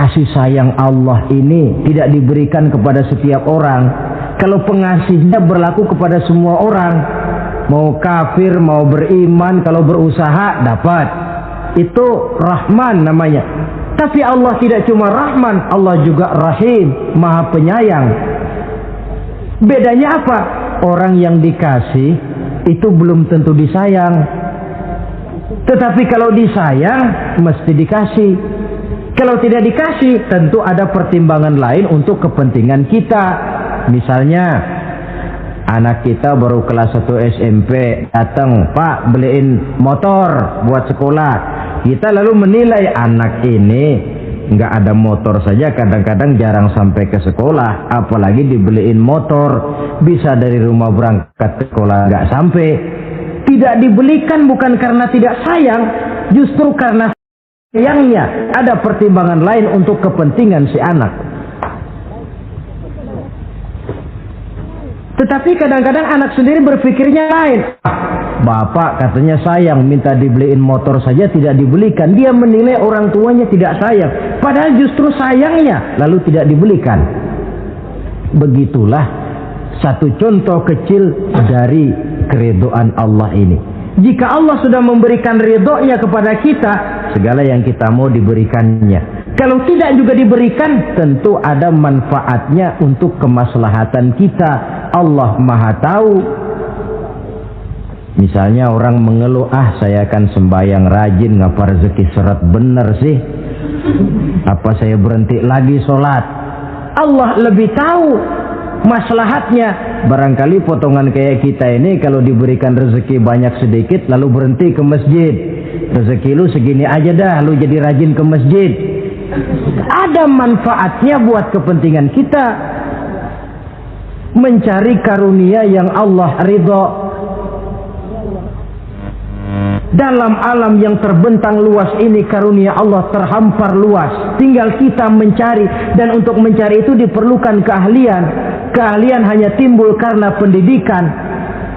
kasih sayang Allah ini tidak diberikan kepada setiap orang. Kalau pengasihnya berlaku kepada semua orang, mau kafir, mau beriman, kalau berusaha dapat. Itu Rahman namanya. Tapi Allah tidak cuma Rahman, Allah juga Rahim, Maha Penyayang. Bedanya apa? Orang yang dikasih itu belum tentu disayang. Tetapi kalau disayang mesti dikasih. Kalau tidak dikasih tentu ada pertimbangan lain untuk kepentingan kita. Misalnya anak kita baru kelas 1 SMP datang, Pak beliin motor buat sekolah. Kita lalu menilai anak ini nggak ada motor saja kadang-kadang jarang sampai ke sekolah, apalagi dibeliin motor, bisa dari rumah berangkat ke sekolah nggak sampai. Tidak dibelikan bukan karena tidak sayang, justru karena sayangnya ada pertimbangan lain untuk kepentingan si anak. Tetapi kadang-kadang anak sendiri berpikirnya lain. Bapak katanya sayang, minta dibeliin motor saja tidak dibelikan. Dia menilai orang tuanya tidak sayang, padahal justru sayangnya lalu tidak dibelikan. Begitulah satu contoh kecil dari keridhaan Allah ini. Jika Allah sudah memberikan ridhonya kepada kita, segala yang kita mau diberikannya. Kalau tidak juga diberikan, tentu ada manfaatnya untuk kemaslahatan kita. Allah Maha tahu. Misalnya orang mengeluh, saya akan sembahyang rajin, ngapa rezeki seret bener sih? Apa saya berhenti lagi sholat? Allah lebih tahu maslahatnya. Barangkali potongan kayak kita ini kalau diberikan rezeki banyak sedikit lalu berhenti ke masjid. Rezeki lu segini aja dah, lu jadi rajin ke masjid. Ada manfaatnya buat kepentingan kita. Mencari karunia yang Allah ridho. Dalam alam yang terbentang luas ini karunia Allah terhampar luas. Tinggal kita mencari, dan untuk mencari itu diperlukan keahlian. Keahlian hanya timbul karena pendidikan.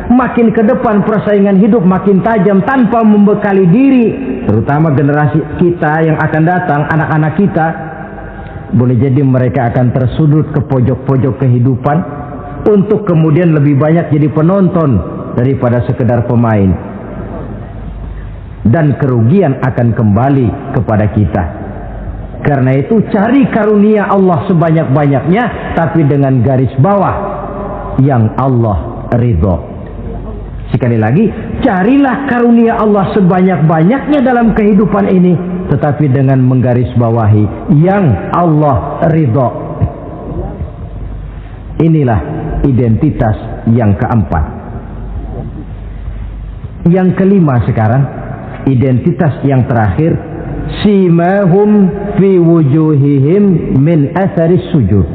Makin ke depan persaingan hidup makin tajam tanpa membekali diri. Terutama generasi kita yang akan datang, anak-anak kita. Boleh jadi mereka akan tersudut ke pojok-pojok kehidupan untuk kemudian lebih banyak jadi penonton daripada sekedar pemain. Dan kerugian akan kembali kepada kita. Karena itu cari karunia Allah sebanyak-banyaknya, tapi dengan garis bawah yang Allah ridho. Sekali lagi, carilah karunia Allah sebanyak-banyaknya dalam kehidupan ini, tetapi dengan menggarisbawahi yang Allah ridho. Inilah identitas yang keempat. Yang kelima sekarang, identitas yang terakhir, simahum fi wujuhihim min atharis sujud.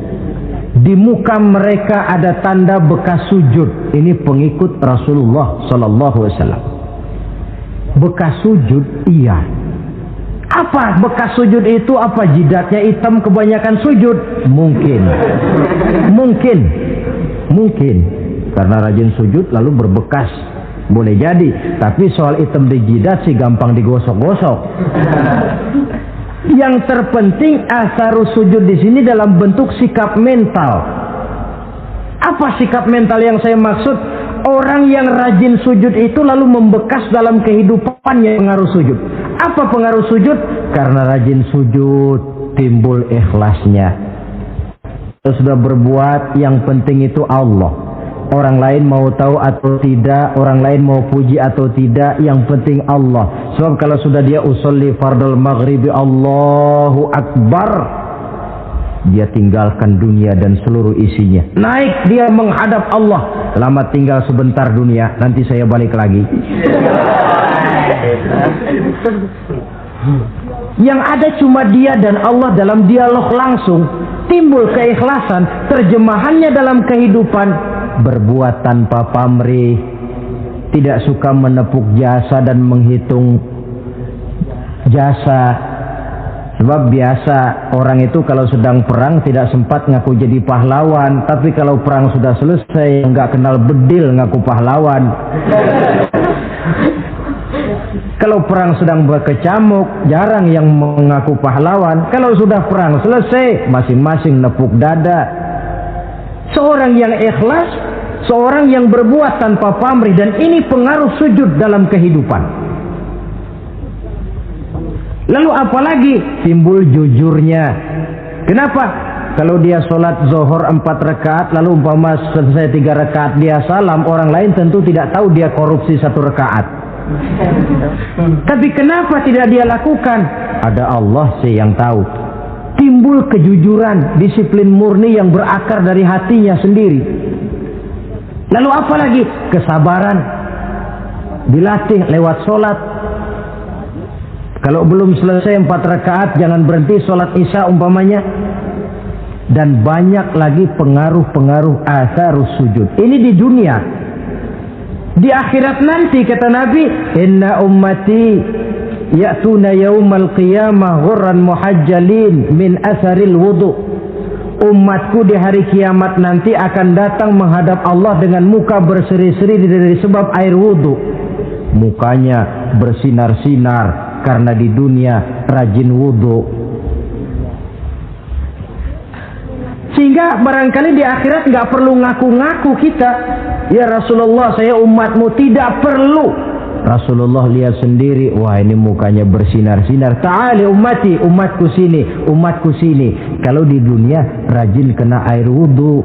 Di muka mereka ada tanda bekas sujud. Ini pengikut Rasulullah sallallahu alaihi wasallam. Bekas sujud, iya. Apa bekas sujud itu? Apa jidatnya hitam kebanyakan sujud? Mungkin. Karena rajin sujud lalu berbekas. Boleh jadi, tapi soal hitam di jidat sih gampang digosok-gosok. Yang terpenting asarus sujud di sini dalam bentuk sikap mental. Apa sikap mental yang saya maksud? Orang yang rajin sujud itu lalu membekas dalam kehidupannya pengaruh sujud. Apa pengaruh sujud? Karena rajin sujud timbul ikhlasnya. Kalau sudah berbuat, yang penting itu Allah. Orang lain mau tahu atau tidak, orang lain mau puji atau tidak, yang penting Allah. Sebab kalau sudah dia usolli fardal maghribi Allahu Akbar, dia tinggalkan dunia dan seluruh isinya. Naik dia menghadap Allah. Selamat tinggal sebentar dunia, nanti saya balik lagi. Yang ada cuma dia dan Allah dalam dialog langsung. Timbul keikhlasan, terjemahannya dalam kehidupan. Berbuat tanpa pamrih, tidak suka menepuk jasa dan menghitung jasa. Sebab biasa orang itu kalau sedang perang tidak sempat ngaku jadi pahlawan, tapi kalau perang sudah selesai nggak kenal bedil ngaku pahlawan. Kalau perang sedang berkecamuk, jarang yang mengaku pahlawan. Kalau sudah perang selesai, masing-masing nepuk dada. Seorang yang ikhlas, seorang yang berbuat tanpa pamrih, dan ini pengaruh sujud dalam kehidupan. Lalu apalagi timbul jujurnya. Kenapa? Kalau dia sholat zuhur 4 rakaat, lalu umpama selesai 3 rakaat dia salam, orang lain tentu tidak tahu dia korupsi 1 rakaat. Tapi kenapa tidak dia lakukan? Ada Allah sih yang tahu. Timbul kejujuran, disiplin murni yang berakar dari hatinya sendiri. Lalu apalagi? Kesabaran. Dilatih lewat sholat. Kalau belum selesai 4 rakaat, jangan berhenti sholat isya umpamanya. Dan banyak lagi pengaruh-pengaruh atharus sujud. Ini di dunia. Di akhirat nanti kata Nabi, inna ummati ya'tuna yaumal qiyamah ghurran muhajjalin min atharil wudu. Umatku di hari kiamat nanti akan datang menghadap Allah dengan muka berseri-seri dari sebab air wudu. Mukanya bersinar-sinar karena di dunia rajin wudu. Sehingga barangkali di akhirat nggak perlu ngaku-ngaku kita. Ya Rasulullah, saya umatmu, tidak perlu. Rasulullah lihat sendiri, wah ini mukanya bersinar-sinar. Ta'ali ummati, umatku sini, umatku sini. Kalau di dunia rajin kena air wudu.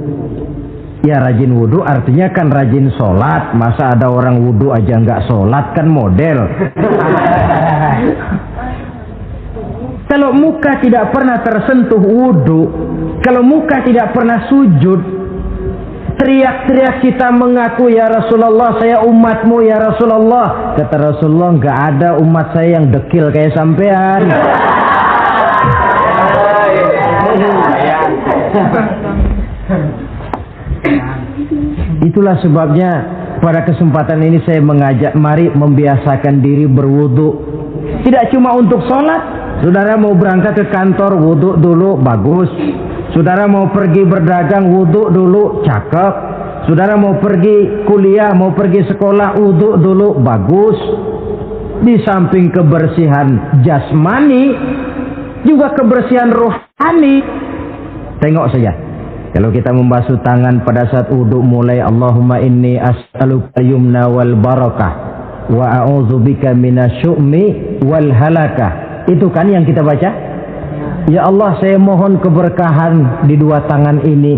Ya rajin wudu artinya kan rajin sholat. Masa ada orang wudu aja nggak sholat, kan model. Kalau muka tidak pernah tersentuh wudu, kalau muka tidak pernah sujud, teriak-teriak kita mengaku ya Rasulullah saya umatmu ya Rasulullah. Kata Rasulullah, nggak ada umat saya yang dekil kayak sampean. Itulah sebabnya pada kesempatan ini saya mengajak mari membiasakan diri berwudu. Tidak cuma untuk sholat. Saudara mau berangkat ke kantor, wudu dulu, bagus. Saudara mau pergi berdagang, wudu dulu, cakep. Saudara mau pergi kuliah, mau pergi sekolah, wudu dulu, bagus. Di samping kebersihan jasmani, juga kebersihan rohani. Tengok saja. Kalau kita membasuh tangan pada saat wudu mulai Allahumma inni as'aluka yumna wal barakah wa a'udzubika minasyu'mi wal halakah. Itu kan yang kita baca. Ya Allah, saya mohon keberkahan di 2 tangan ini,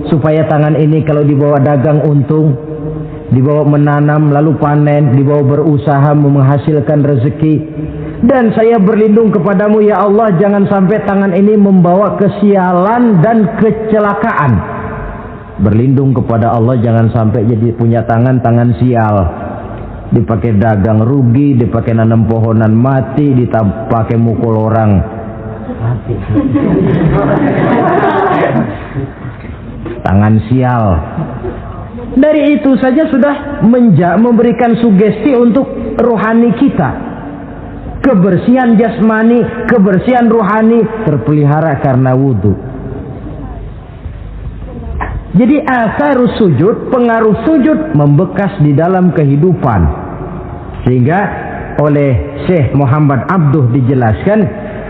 supaya tangan ini kalau dibawa dagang untung, dibawa menanam lalu panen, dibawa berusaha menghasilkan rezeki. Dan saya berlindung kepadamu ya Allah, jangan sampai tangan ini membawa kesialan dan kecelakaan. Berlindung kepada Allah jangan sampai jadi punya tangan sial. Dipakai dagang rugi, dipakai nanam pohonan mati, dipakai mukul orang mati. Tangan sial. Dari itu saja sudah memberikan sugesti untuk rohani kita. Kebersihan jasmani, kebersihan rohani terpelihara karena wudu. Jadi atharus sujud, pengaruh sujud membekas di dalam kehidupan. Sehingga oleh Syekh Muhammad Abduh dijelaskan,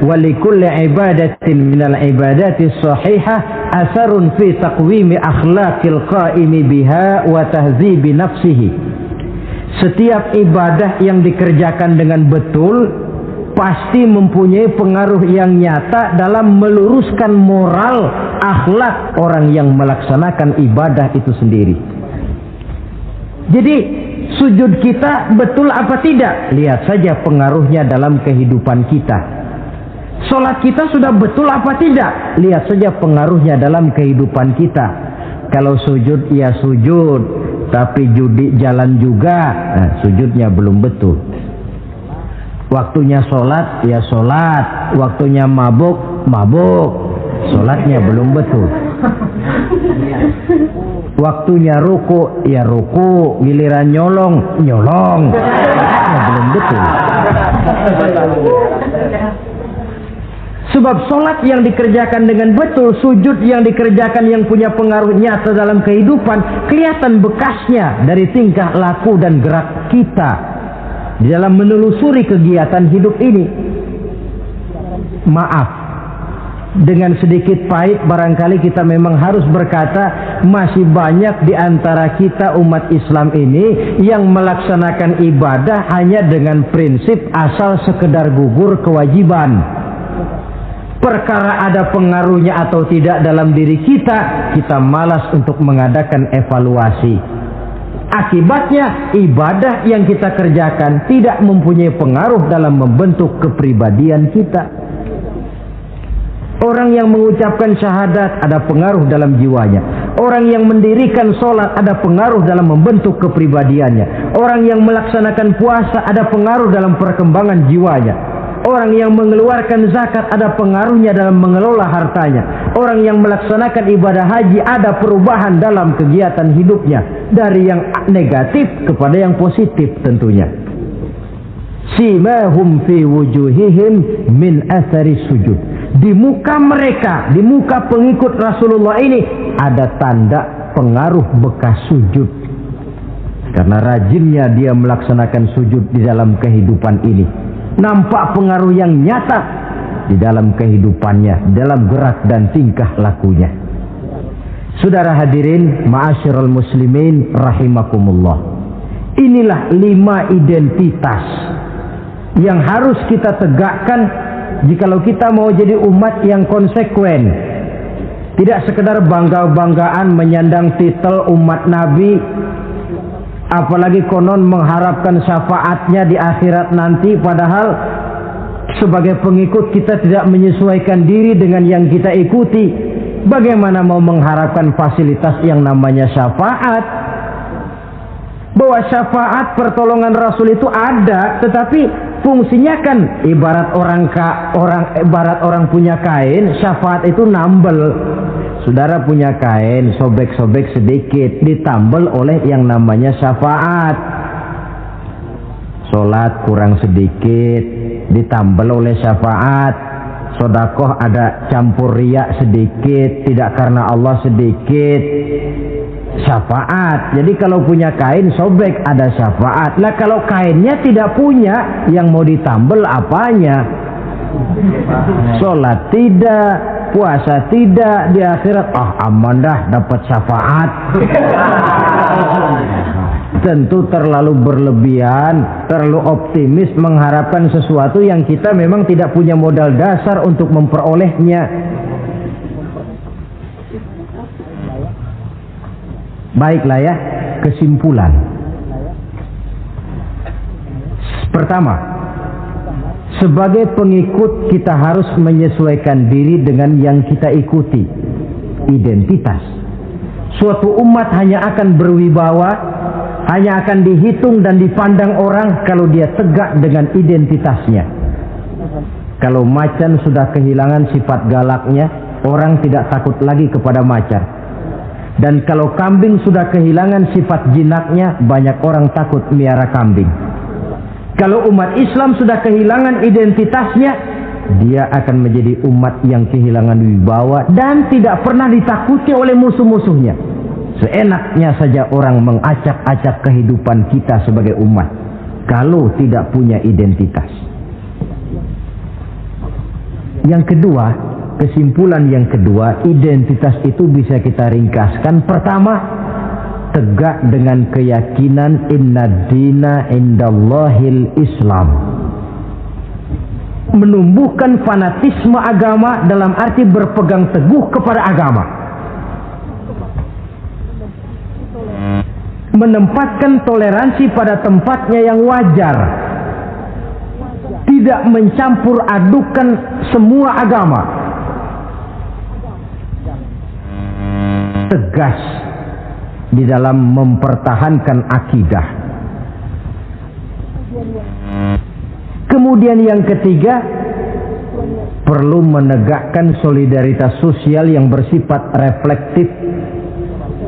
walikulli ibadatin minal ibadati sahihah atharun fi taqwimi akhlaqil qaimi biha wa tahzibi nafsihi. Setiap ibadah yang dikerjakan dengan betul pasti mempunyai pengaruh yang nyata dalam meluruskan moral akhlak orang yang melaksanakan ibadah itu sendiri. Jadi sujud kita betul apa tidak? Lihat saja pengaruhnya dalam kehidupan kita. Sholat kita sudah betul apa tidak? Lihat saja pengaruhnya dalam kehidupan kita. Kalau sujud ya sujud, tapi judi jalan juga, nah, sujudnya belum betul. Waktunya sholat ya sholat, waktunya mabuk, sholatnya belum betul. Waktunya ruku ya ruku, giliran nyolong, sholatnya belum betul. Sebab sholat yang dikerjakan dengan betul, sujud yang dikerjakan yang punya pengaruh nyata dalam kehidupan, kelihatan bekasnya dari tingkah laku dan gerak kita. di dalam menelusuri kegiatan hidup ini. Maaf, dengan sedikit pahit barangkali kita memang harus berkata, masih banyak di antara kita umat Islam ini yang melaksanakan ibadah hanya dengan prinsip asal sekedar gugur kewajiban. Perkara ada pengaruhnya atau tidak dalam diri kita, kita malas untuk mengadakan evaluasi. Akibatnya ibadah yang kita kerjakan tidak mempunyai pengaruh dalam membentuk kepribadian kita. Orang yang mengucapkan syahadat ada pengaruh dalam jiwanya. Orang yang mendirikan sholat ada pengaruh dalam membentuk kepribadiannya. Orang yang melaksanakan puasa ada pengaruh dalam perkembangan jiwanya. Orang yang mengeluarkan zakat ada pengaruhnya dalam mengelola hartanya. Orang yang melaksanakan ibadah haji ada perubahan dalam kegiatan hidupnya. Dari yang negatif kepada yang positif tentunya. Simahum fi wujuhihim min athari sujud. Di muka mereka, di muka pengikut Rasulullah ini ada tanda pengaruh bekas sujud. Karena rajinnya dia melaksanakan sujud di dalam kehidupan ini. Nampak pengaruh yang nyata di dalam kehidupannya, dalam gerak dan tingkah lakunya. Saudara hadirin, ma'asyiral muslimin rahimakumullah. Inilah 5 identitas yang harus kita tegakkan jikalau kita mau jadi umat yang konsekuen. Tidak sekedar bangga-banggaan menyandang titel umat Nabi, apalagi konon mengharapkan syafaatnya di akhirat nanti, padahal sebagai pengikut kita tidak menyesuaikan diri dengan yang kita ikuti. Bagaimana mau mengharapkan fasilitas yang namanya syafaat? Bahwa syafaat pertolongan Rasul itu ada, tetapi fungsinya kan ibarat orang punya kain, syafaat itu nambel. Saudara punya kain, sobek-sobek sedikit, ditambel oleh yang namanya syafaat. Sholat kurang sedikit, ditambel oleh syafaat. Sodakoh ada campur riak sedikit, tidak karena Allah sedikit, syafaat. Jadi kalau punya kain sobek ada syafaat. Lah kalau kainnya tidak punya, yang mau ditambel apanya? Sholat tidak, puasa tidak, di akhirat aman dah dapat syafaat. Tentu terlalu berlebihan, terlalu optimis mengharapkan sesuatu yang kita memang tidak punya modal dasar untuk memperolehnya. Baiklah ya, kesimpulan. Pertama, sebagai pengikut kita harus menyesuaikan diri dengan yang kita ikuti. Identitas. Suatu umat hanya akan berwibawa, hanya akan dihitung dan dipandang orang kalau dia tegak dengan identitasnya. Kalau macan sudah kehilangan sifat galaknya, orang tidak takut lagi kepada macan. Dan kalau kambing sudah kehilangan sifat jinaknya, banyak orang takut miara kambing. Kalau umat Islam sudah kehilangan identitasnya, dia akan menjadi umat yang kehilangan wibawa dan tidak pernah ditakuti oleh musuh-musuhnya. Seenaknya saja orang mengacak-acak kehidupan kita sebagai umat kalau tidak punya identitas. Yang kedua, kesimpulan yang kedua, identitas itu bisa kita ringkaskan. Pertama, tegak dengan keyakinan inna dina indallahil Islam. Menumbuhkan fanatisme agama dalam arti berpegang teguh kepada agama. Menempatkan toleransi pada tempatnya yang wajar. Tidak mencampur adukan semua agama. Tegas di dalam mempertahankan akidah. Kemudian yang ketiga, perlu menegakkan solidaritas sosial yang bersifat reflektif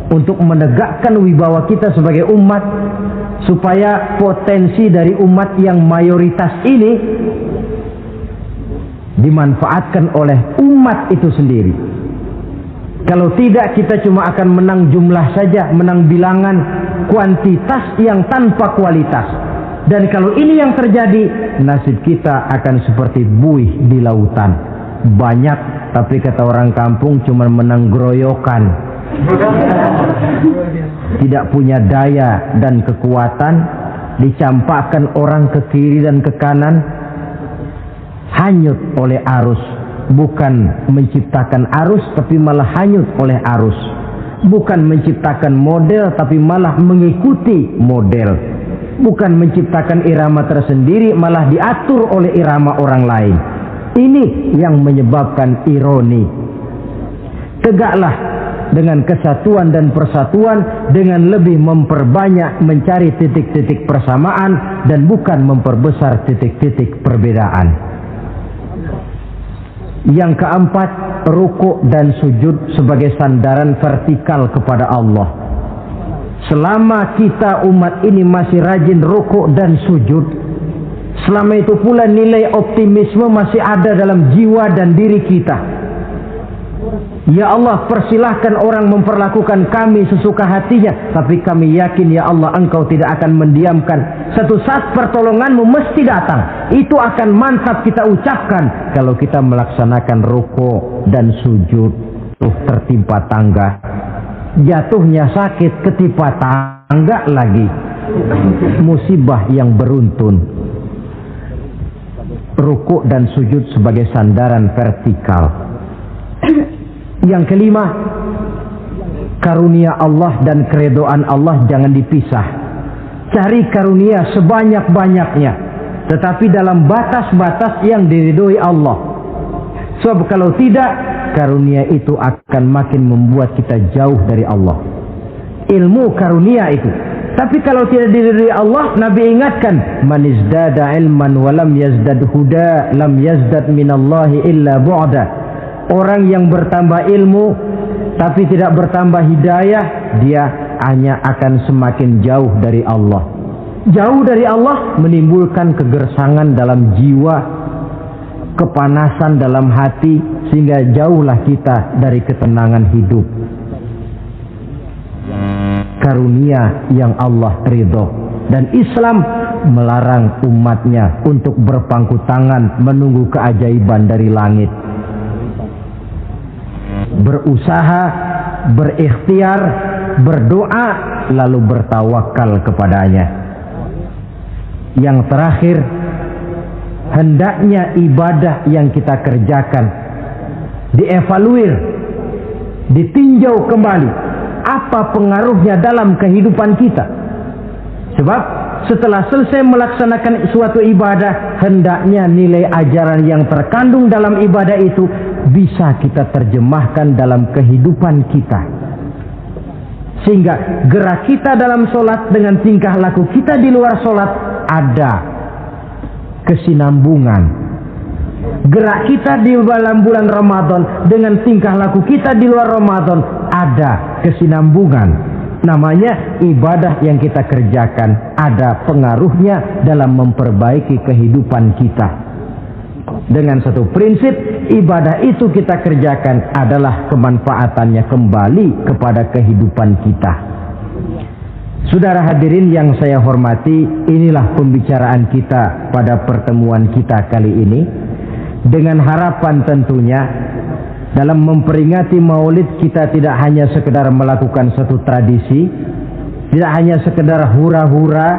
untuk menegakkan wibawa kita sebagai umat, supaya potensi dari umat yang mayoritas ini dimanfaatkan oleh umat itu sendiri. Kalau tidak, kita cuma akan menang jumlah saja, menang bilangan, kuantitas yang tanpa kualitas. Dan kalau ini yang terjadi, nasib kita akan seperti buih di lautan. Banyak, tapi kata orang kampung cuma menang groyokan. Tidak punya daya dan kekuatan, dicampakkan orang ke kiri dan ke kanan, hanyut oleh arus. Bukan menciptakan arus, tapi malah hanyut oleh arus. Bukan menciptakan model, tapi malah mengikuti model. Bukan menciptakan irama tersendiri, malah diatur oleh irama orang lain. Ini yang menyebabkan ironi. Tegaklah dengan kesatuan dan persatuan, dengan lebih memperbanyak mencari titik-titik persamaan dan bukan memperbesar titik-titik perbedaan. Yang keempat, rukuk dan sujud sebagai sandaran vertikal kepada Allah. Selama kita umat ini masih rajin rukuk dan sujud, selama itu pula nilai optimisme masih ada dalam jiwa dan diri kita. Ya Allah, persilahkan orang memperlakukan kami sesuka hatinya, tapi kami yakin ya Allah, Engkau tidak akan mendiamkan. Satu saat pertolonganmu mesti datang. Itu akan mantap kita ucapkan kalau kita melaksanakan rukuk dan sujud. Tertimpa tangga, jatuhnya sakit, ketipa tangga lagi, musibah yang beruntun. Rukuk dan sujud sebagai sandaran vertikal. Yang kelima, karunia Allah dan keredoan Allah jangan dipisah. Cari karunia sebanyak-banyaknya, tetapi dalam batas-batas yang diridhoi Allah. Sebab kalau tidak, karunia itu akan makin membuat kita jauh dari Allah. Ilmu karunia itu. Tapi kalau tidak diridhoi Allah, Nabi ingatkan, man izdada ilman wa lam yazdad huda, lam yazdad minallahi illa bu'da. Orang yang bertambah ilmu tapi tidak bertambah hidayah, dia hanya akan semakin jauh dari Allah. Jauh dari Allah menimbulkan kegersangan dalam jiwa, kepanasan dalam hati, sehingga jauhlah kita dari ketenangan hidup. Karunia yang Allah ridho, dan Islam melarang umatnya untuk berpangku tangan menunggu keajaiban dari langit. Berusaha, berikhtiar, berdoa, lalu bertawakal kepadanya. Yang terakhir, hendaknya ibadah yang kita kerjakan dievaluir, ditinjau kembali apa pengaruhnya dalam kehidupan kita. Sebab setelah selesai melaksanakan suatu ibadah, hendaknya nilai ajaran yang terkandung dalam ibadah itu bisa kita terjemahkan dalam kehidupan kita. Sehingga gerak kita dalam sholat dengan tingkah laku kita di luar sholat ada kesinambungan. Gerak kita di dalam bulan Ramadan dengan tingkah laku kita di luar Ramadan ada kesinambungan. Namanya ibadah yang kita kerjakan ada pengaruhnya dalam memperbaiki kehidupan kita. Dengan satu prinsip, ibadah itu kita kerjakan adalah kemanfaatannya kembali kepada kehidupan kita. Saudara hadirin yang saya hormati, inilah pembicaraan kita pada pertemuan kita kali ini. Dengan harapan tentunya dalam memperingati Maulid kita tidak hanya sekedar melakukan satu tradisi, tidak hanya sekedar hura-hura,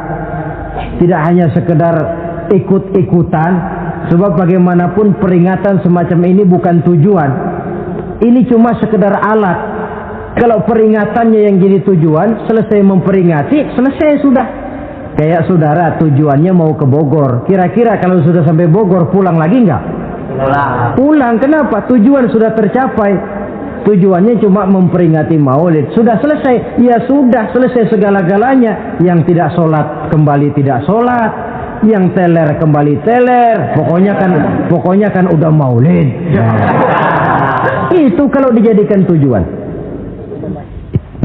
tidak hanya sekedar ikut-ikutan. Sebab bagaimanapun peringatan semacam ini bukan tujuan. Ini cuma sekedar alat. Kalau peringatannya yang jadi tujuan, selesai memperingati, selesai sudah. Kayak saudara tujuannya mau ke Bogor. Kira-kira kalau sudah sampai Bogor pulang lagi enggak? Pulang. Kenapa? Tujuan sudah tercapai. Tujuannya cuma memperingati Maulid. Sudah selesai. Ya sudah selesai segala-galanya. Yang tidak sholat kembali tidak sholat, yang teler kembali teler. Pokoknya kan udah Maulid. Itu kalau dijadikan tujuan.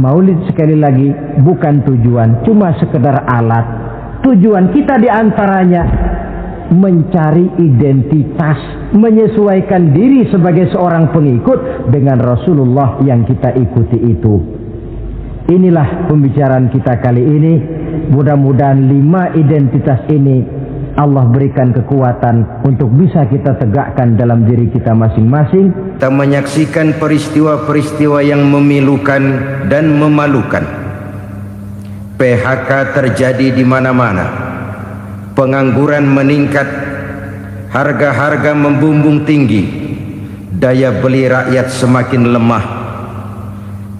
Maulid sekali lagi bukan tujuan, cuma sekedar alat. Tujuan kita diantaranya mencari identitas, menyesuaikan diri sebagai seorang pengikut dengan Rasulullah yang kita ikuti itu. Inilah pembicaraan kita kali ini. mudah-mudahan 5 identitas ini Allah berikan kekuatan untuk bisa kita tegakkan dalam diri kita masing-masing. Kita menyaksikan peristiwa-peristiwa yang memilukan dan memalukan. PHK terjadi di mana-mana. Pengangguran meningkat, harga-harga membumbung tinggi, daya beli rakyat semakin lemah.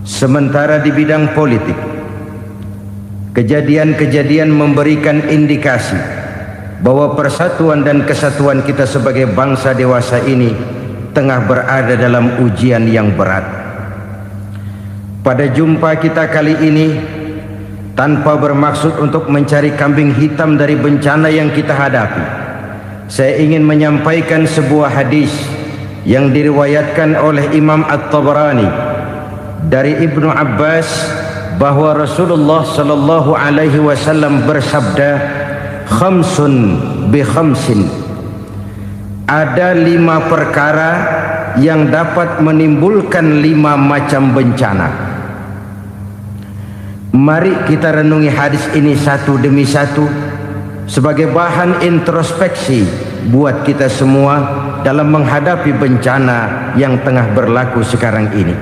Sementara di bidang politik, kejadian-kejadian memberikan indikasi bahwa persatuan dan kesatuan kita sebagai bangsa dewasa ini tengah berada dalam ujian yang berat. Pada jumpa kita kali ini, tanpa bermaksud untuk mencari kambing hitam dari bencana yang kita hadapi, saya ingin menyampaikan sebuah hadis yang diriwayatkan oleh Imam At-Tabarani dari Ibnu Abbas bahwa Rasulullah sallallahu alaihi wasallam bersabda, khamsun bi khamsin, ada 5 perkara yang dapat menimbulkan 5 macam bencana. Mari kita renungi hadis ini satu demi satu sebagai bahan introspeksi buat kita semua dalam menghadapi bencana yang tengah berlaku sekarang ini.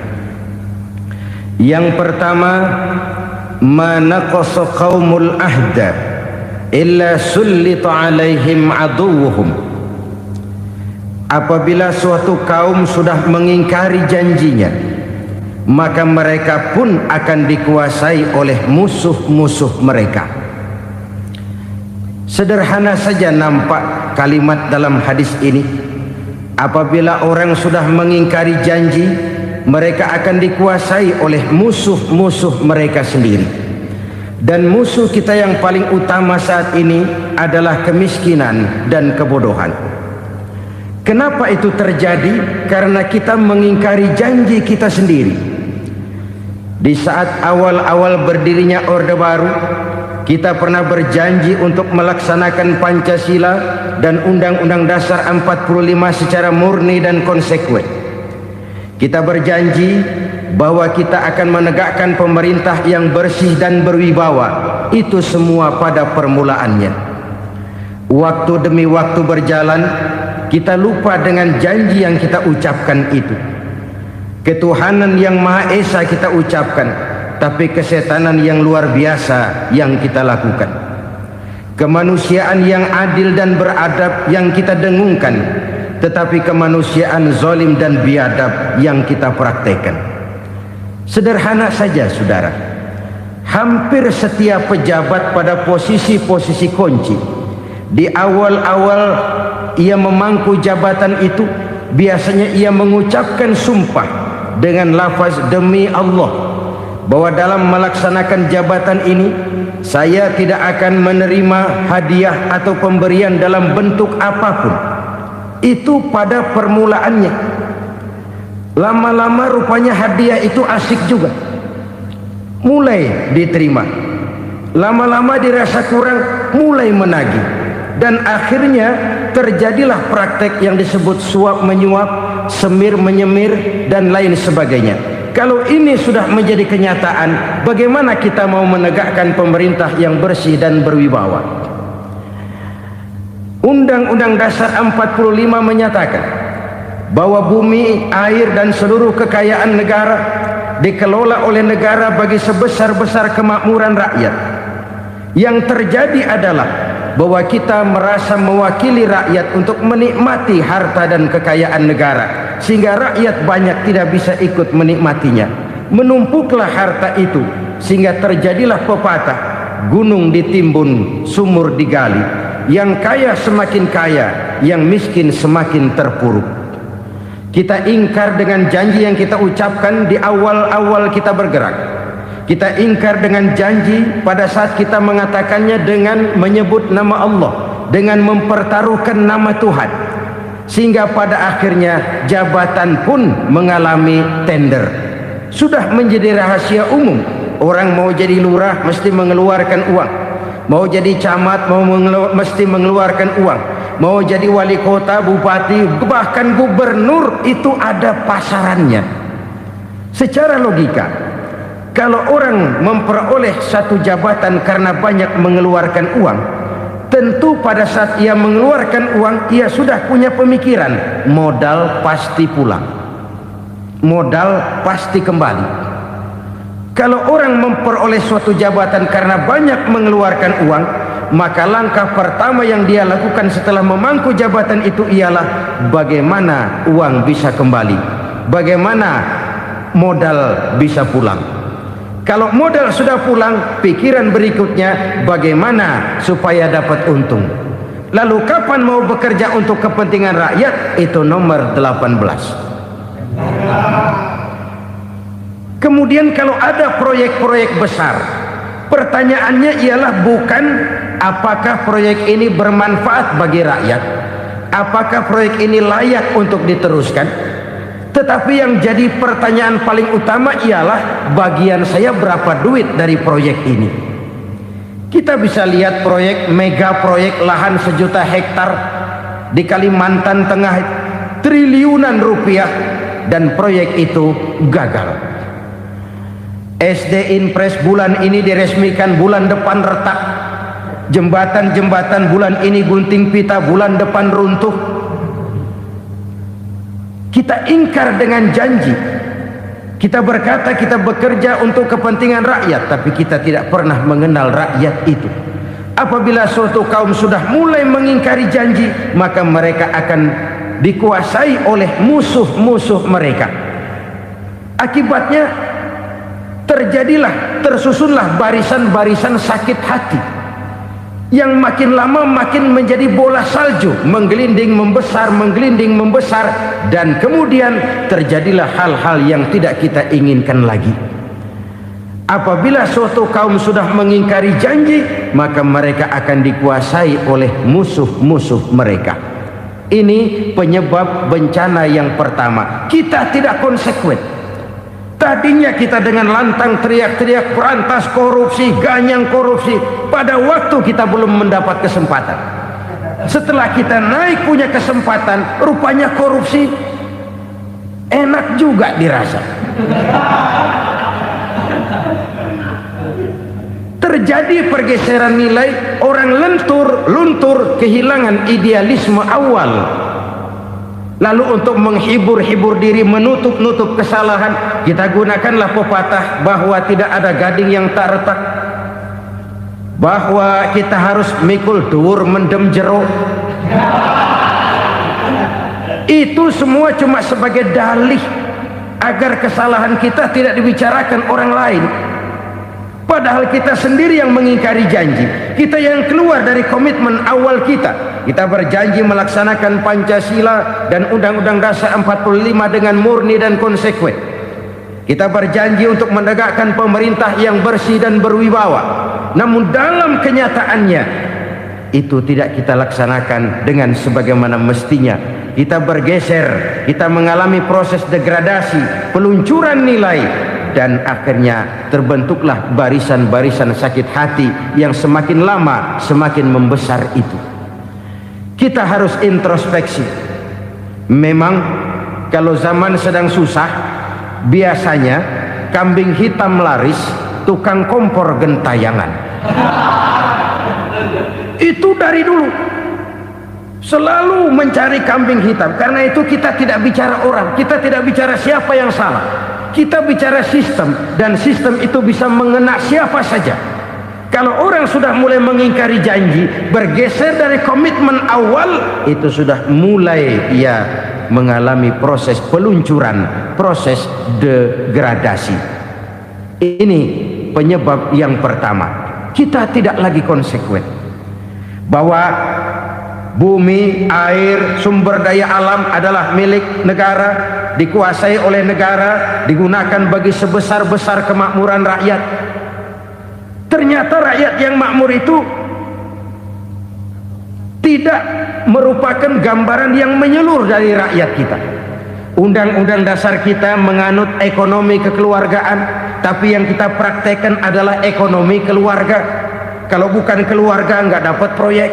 Yang pertama, ma naqasa qaumul ahda illa sullita alaihim aduwuhum. Apabila suatu kaum sudah mengingkari janjinya, maka mereka pun akan dikuasai oleh musuh-musuh mereka. Sederhana saja nampak kalimat dalam hadis ini. Apabila orang sudah mengingkari janji, mereka akan dikuasai oleh musuh-musuh mereka sendiri. Dan musuh kita yang paling utama saat ini adalah kemiskinan dan kebodohan. Kenapa itu terjadi? Karena kita mengingkari janji kita sendiri. Di saat awal-awal berdirinya Orde Baru, kita pernah berjanji untuk melaksanakan Pancasila dan Undang-Undang Dasar 45 secara murni dan konsekuen. Kita berjanji bahwa kita akan menegakkan pemerintah yang bersih dan berwibawa. Itu semua pada permulaannya. Waktu demi waktu berjalan, kita lupa dengan janji yang kita ucapkan itu. Ketuhanan yang Maha Esa kita ucapkan, tapi kesetanan yang luar biasa yang kita lakukan. Kemanusiaan yang adil dan beradab yang kita dengungkan, tetapi kemanusiaan zalim dan biadab yang kita praktekkan. Sederhana saja saudara, hampir setiap pejabat pada posisi-posisi kunci, di awal-awal ia memangku jabatan itu, biasanya ia mengucapkan sumpah dengan lafaz demi Allah, bahwa dalam melaksanakan jabatan ini saya tidak akan menerima hadiah atau pemberian dalam bentuk apapun. Itu pada permulaannya. Lama-lama rupanya hadiah itu asik juga, mulai diterima. Lama-lama dirasa kurang, mulai menagih. Dan akhirnya terjadilah praktek yang disebut suap menyuap, semir menyemir, dan lain sebagainya. Kalau ini sudah menjadi kenyataan, bagaimana kita mau menegakkan pemerintah yang bersih dan berwibawa? Undang-Undang Dasar 45 menyatakan bahwa bumi, air, dan seluruh kekayaan negara dikelola oleh negara bagi sebesar-besar kemakmuran rakyat. Yang terjadi adalah bahwa kita merasa mewakili rakyat untuk menikmati harta dan kekayaan negara, sehingga rakyat banyak tidak bisa ikut menikmatinya. Menumpuklah harta itu sehingga terjadilah pepatah, gunung ditimbun, sumur digali. Yang kaya semakin kaya, yang miskin semakin terpuruk. Kita ingkar dengan janji yang kita ucapkan di awal-awal kita bergerak. Kita ingkar dengan janji pada saat kita mengatakannya dengan menyebut nama Allah, dengan mempertaruhkan nama Tuhan. Sehingga pada akhirnya jabatan pun mengalami tender. Sudah menjadi rahasia umum. Orang mau jadi lurah mesti mengeluarkan uang. Mau jadi camat mesti mengeluarkan uang. Mau jadi wali kota, bupati, bahkan gubernur, itu ada pasarannya. Secara logika, Kalau orang memperoleh satu jabatan karena banyak mengeluarkan uang, tentu pada saat ia mengeluarkan uang, ia sudah punya pemikiran, modal pasti pulang, modal pasti kembali. Kalau orang memperoleh suatu jabatan karena banyak mengeluarkan uang, maka langkah pertama yang dia lakukan setelah memangku jabatan itu ialah bagaimana uang bisa kembali, bagaimana modal bisa pulang. Kalau modal sudah pulang, pikiran berikutnya bagaimana supaya dapat untung. Lalu kapan mau bekerja untuk kepentingan rakyat? Itu nomor 18. Kemudian kalau ada proyek-proyek besar, pertanyaannya ialah bukan apakah proyek ini bermanfaat bagi rakyat, apakah proyek ini layak untuk diteruskan, tetapi yang jadi pertanyaan paling utama ialah bagian saya berapa duit dari proyek ini. Kita bisa lihat proyek, mega proyek lahan 1 juta hektar di Kalimantan Tengah, triliunan rupiah, dan proyek itu gagal. SD Inpres bulan ini diresmikan, bulan depan retak. Jembatan-jembatan bulan ini gunting pita, bulan depan runtuh. Kita ingkar dengan janji. Kita berkata kita bekerja untuk kepentingan rakyat, tapi kita tidak pernah mengenal rakyat itu. Apabila suatu kaum sudah mulai mengingkari janji, maka mereka akan dikuasai oleh musuh-musuh mereka. Akibatnya tersusunlah barisan-barisan sakit hati yang makin lama makin menjadi bola salju, menggelinding membesar, dan kemudian terjadilah hal-hal yang tidak kita inginkan lagi. Apabila suatu kaum sudah mengingkari janji, maka mereka akan dikuasai oleh musuh-musuh mereka. Ini penyebab bencana yang pertama. Kita tidak konsekuen. Tadinya kita dengan lantang teriak-teriak berantas korupsi, ganyang korupsi. Pada waktu kita belum mendapat kesempatan. Setelah kita naik punya kesempatan, rupanya korupsi enak juga dirasa. Terjadi pergeseran nilai, orang luntur, kehilangan idealisme awal. Lalu untuk menghibur-hibur diri, menutup-nutup kesalahan, kita gunakanlah pepatah bahwa tidak ada gading yang tak retak, bahwa kita harus mikul dhuwur mendem jero. Itu semua cuma sebagai dalih agar kesalahan kita tidak dibicarakan orang lain. Padahal kita sendiri yang mengingkari janji. Kita yang keluar dari komitmen awal kita. Kita berjanji melaksanakan Pancasila dan Undang-Undang Dasar 45 dengan murni dan konsekuen. Kita berjanji untuk menegakkan pemerintah yang bersih dan berwibawa. Namun dalam kenyataannya itu tidak kita laksanakan dengan sebagaimana mestinya. Kita bergeser, kita mengalami proses degradasi, peluncuran nilai, dan akhirnya terbentuklah barisan-barisan sakit hati yang semakin lama semakin membesar itu. Kita harus introspeksi. Memang kalau zaman sedang susah, biasanya kambing hitam laris, tukang kompor gentayangan. Itu dari dulu selalu mencari kambing hitam. Karena itu kita tidak bicara orang, kita tidak bicara siapa yang salah, kita bicara sistem, dan sistem itu bisa mengena siapa saja. Kalau orang sudah mulai mengingkari janji, bergeser dari komitmen awal, itu sudah mulai ia mengalami proses peluncuran, proses degradasi. Ini penyebab yang pertama. Kita tidak lagi konsekuen bahwa bumi, air, sumber daya alam adalah milik negara, dikuasai oleh negara, digunakan bagi sebesar-besar kemakmuran rakyat. Ternyata rakyat yang makmur itu tidak merupakan gambaran yang menyeluruh dari rakyat kita. Undang-undang dasar kita menganut ekonomi kekeluargaan, tapi yang kita praktekkan adalah ekonomi keluarga. Kalau bukan keluarga nggak dapat proyek.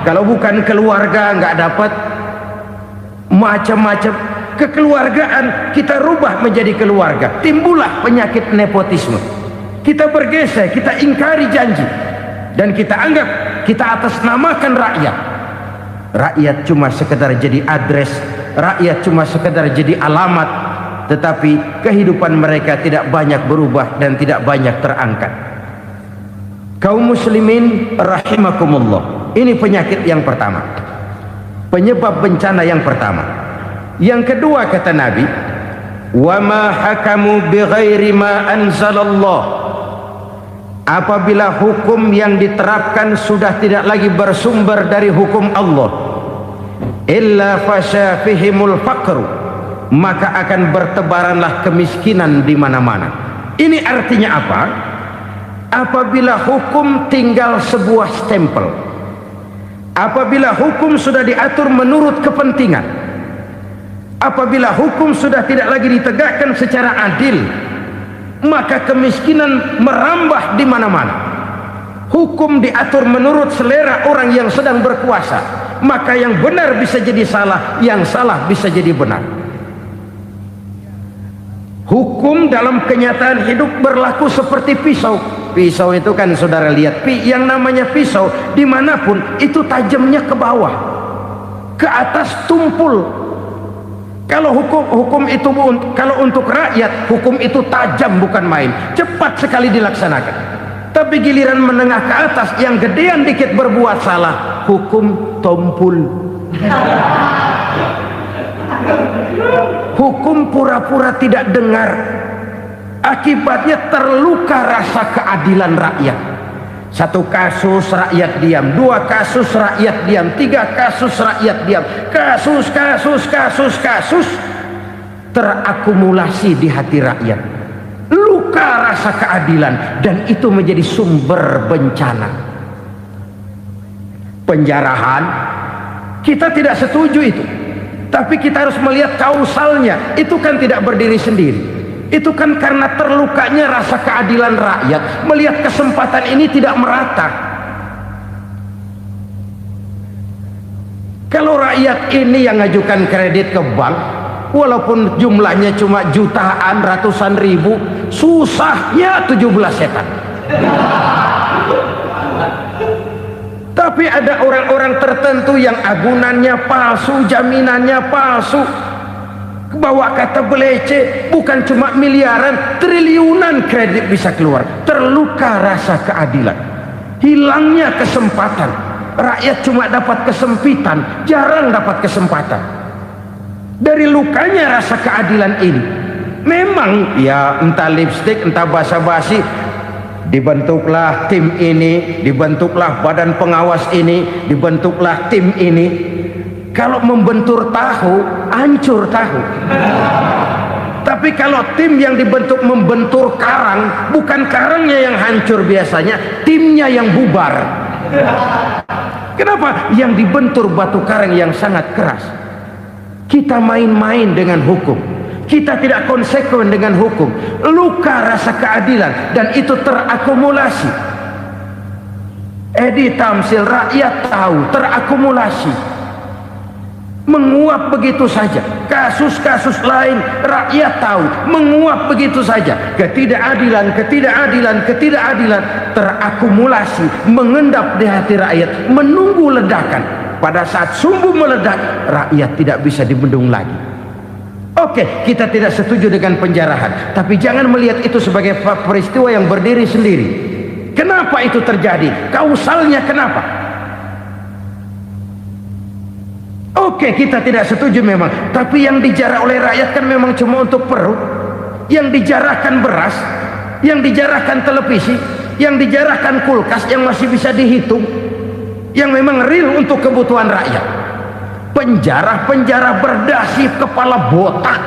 Kalau bukan keluarga nggak dapat macam-macam. kekeluargaan kita rubah menjadi keluarga, timbullah penyakit nepotisme. Kita bergeser, kita ingkari janji, dan kita anggap kita atasnamakan rakyat. Rakyat cuma sekedar jadi address, rakyat cuma sekedar jadi alamat, tetapi kehidupan mereka tidak banyak berubah dan tidak banyak terangkat. Kaum muslimin rahimakumullah, ini penyakit yang pertama, penyebab bencana yang pertama. Yang kedua, kata Nabi, wa ma hakamu bighairi ma anzalallah, apabila hukum yang diterapkan sudah tidak lagi bersumber dari hukum Allah, illa fasya fihimul faqru, maka akan bertebaranlah kemiskinan di mana-mana. Ini artinya apa? Apabila hukum tinggal sebuah stempel, apabila hukum sudah diatur menurut kepentingan, apabila hukum sudah tidak lagi ditegakkan secara adil, maka kemiskinan merambah di mana-mana. Hukum diatur menurut selera orang yang sedang berkuasa, maka yang benar bisa jadi salah, yang salah bisa jadi benar. Hukum dalam kenyataan hidup berlaku seperti pisau. Pisau itu kan saudara lihat, yang namanya pisau dimanapun itu tajamnya ke bawah, ke atas tumpul. Kalau hukum itu, kalau untuk rakyat, hukum itu tajam bukan main, cepat sekali dilaksanakan. Tapi giliran menengah ke atas, yang gedean dikit berbuat salah, hukum tumpul. Hukum pura-pura tidak dengar, akibatnya terluka rasa keadilan rakyat. Satu kasus rakyat diam, dua kasus rakyat diam, tiga kasus rakyat diam, kasus terakumulasi di hati rakyat, luka rasa keadilan, dan itu menjadi sumber bencana. Penjarahan, kita tidak setuju itu, tapi kita harus melihat kausalnya. Itu kan tidak berdiri sendiri, itu kan karena terlukanya rasa keadilan rakyat, melihat kesempatan ini tidak merata. Kalau rakyat ini yang ngajukan kredit ke bank, walaupun jumlahnya cuma jutaan, ratusan ribu, susahnya 17 setan. Tapi ada orang-orang tertentu yang agunannya palsu, jaminannya palsu, bawa kata belece, bukan cuma miliaran, triliunan kredit bisa keluar. Terluka rasa keadilan, hilangnya kesempatan. Rakyat cuma dapat kesempitan, jarang dapat kesempatan. Dari lukanya rasa keadilan ini, memang ya entah lipstik, entah basa-basi, dibentuklah tim ini, dibentuklah badan pengawas ini, dibentuklah tim ini. Kalau membentur tahu, hancur tahu. Tapi kalau tim yang dibentuk membentur karang, bukan karangnya yang hancur biasanya, timnya yang bubar. Kenapa? Yang dibentur batu karang yang sangat keras. Kita main-main dengan hukum, kita tidak konsekuen dengan hukum, luka rasa keadilan, dan itu terakumulasi. Edi tamsil, rakyat tahu, terakumulasi, menguap begitu saja. Kasus-kasus lain rakyat tahu, menguap begitu saja. Ketidakadilan terakumulasi, mengendap di hati rakyat, menunggu ledakan. Pada saat sumbu meledak, rakyat tidak bisa dibendung lagi. Oke, kita tidak setuju dengan penjarahan, tapi jangan melihat itu sebagai peristiwa yang berdiri sendiri. Kenapa itu terjadi? Kausalnya kenapa? Oke, kita tidak setuju memang, tapi yang dijarah oleh rakyat kan memang cuma untuk perut. Yang dijarahkan beras, yang dijarahkan televisi, yang dijarahkan kulkas yang masih bisa dihitung, yang memang real untuk kebutuhan rakyat. Penjara berdasi kepala botak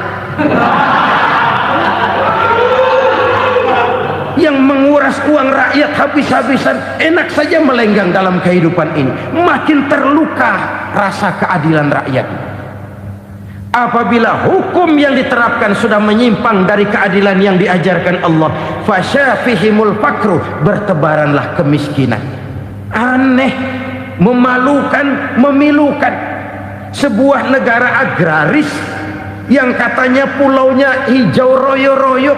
yang menguras uang rakyat habis-habisan, enak saja melenggang dalam kehidupan ini. Makin terluka rasa keadilan rakyat. Apabila hukum yang diterapkan sudah menyimpang dari keadilan yang diajarkan Allah, fasyafihimul fakru, bertebaranlah kemiskinan. Aneh, memalukan, memilukan. Sebuah negara agraris yang katanya pulaunya hijau royo-royo,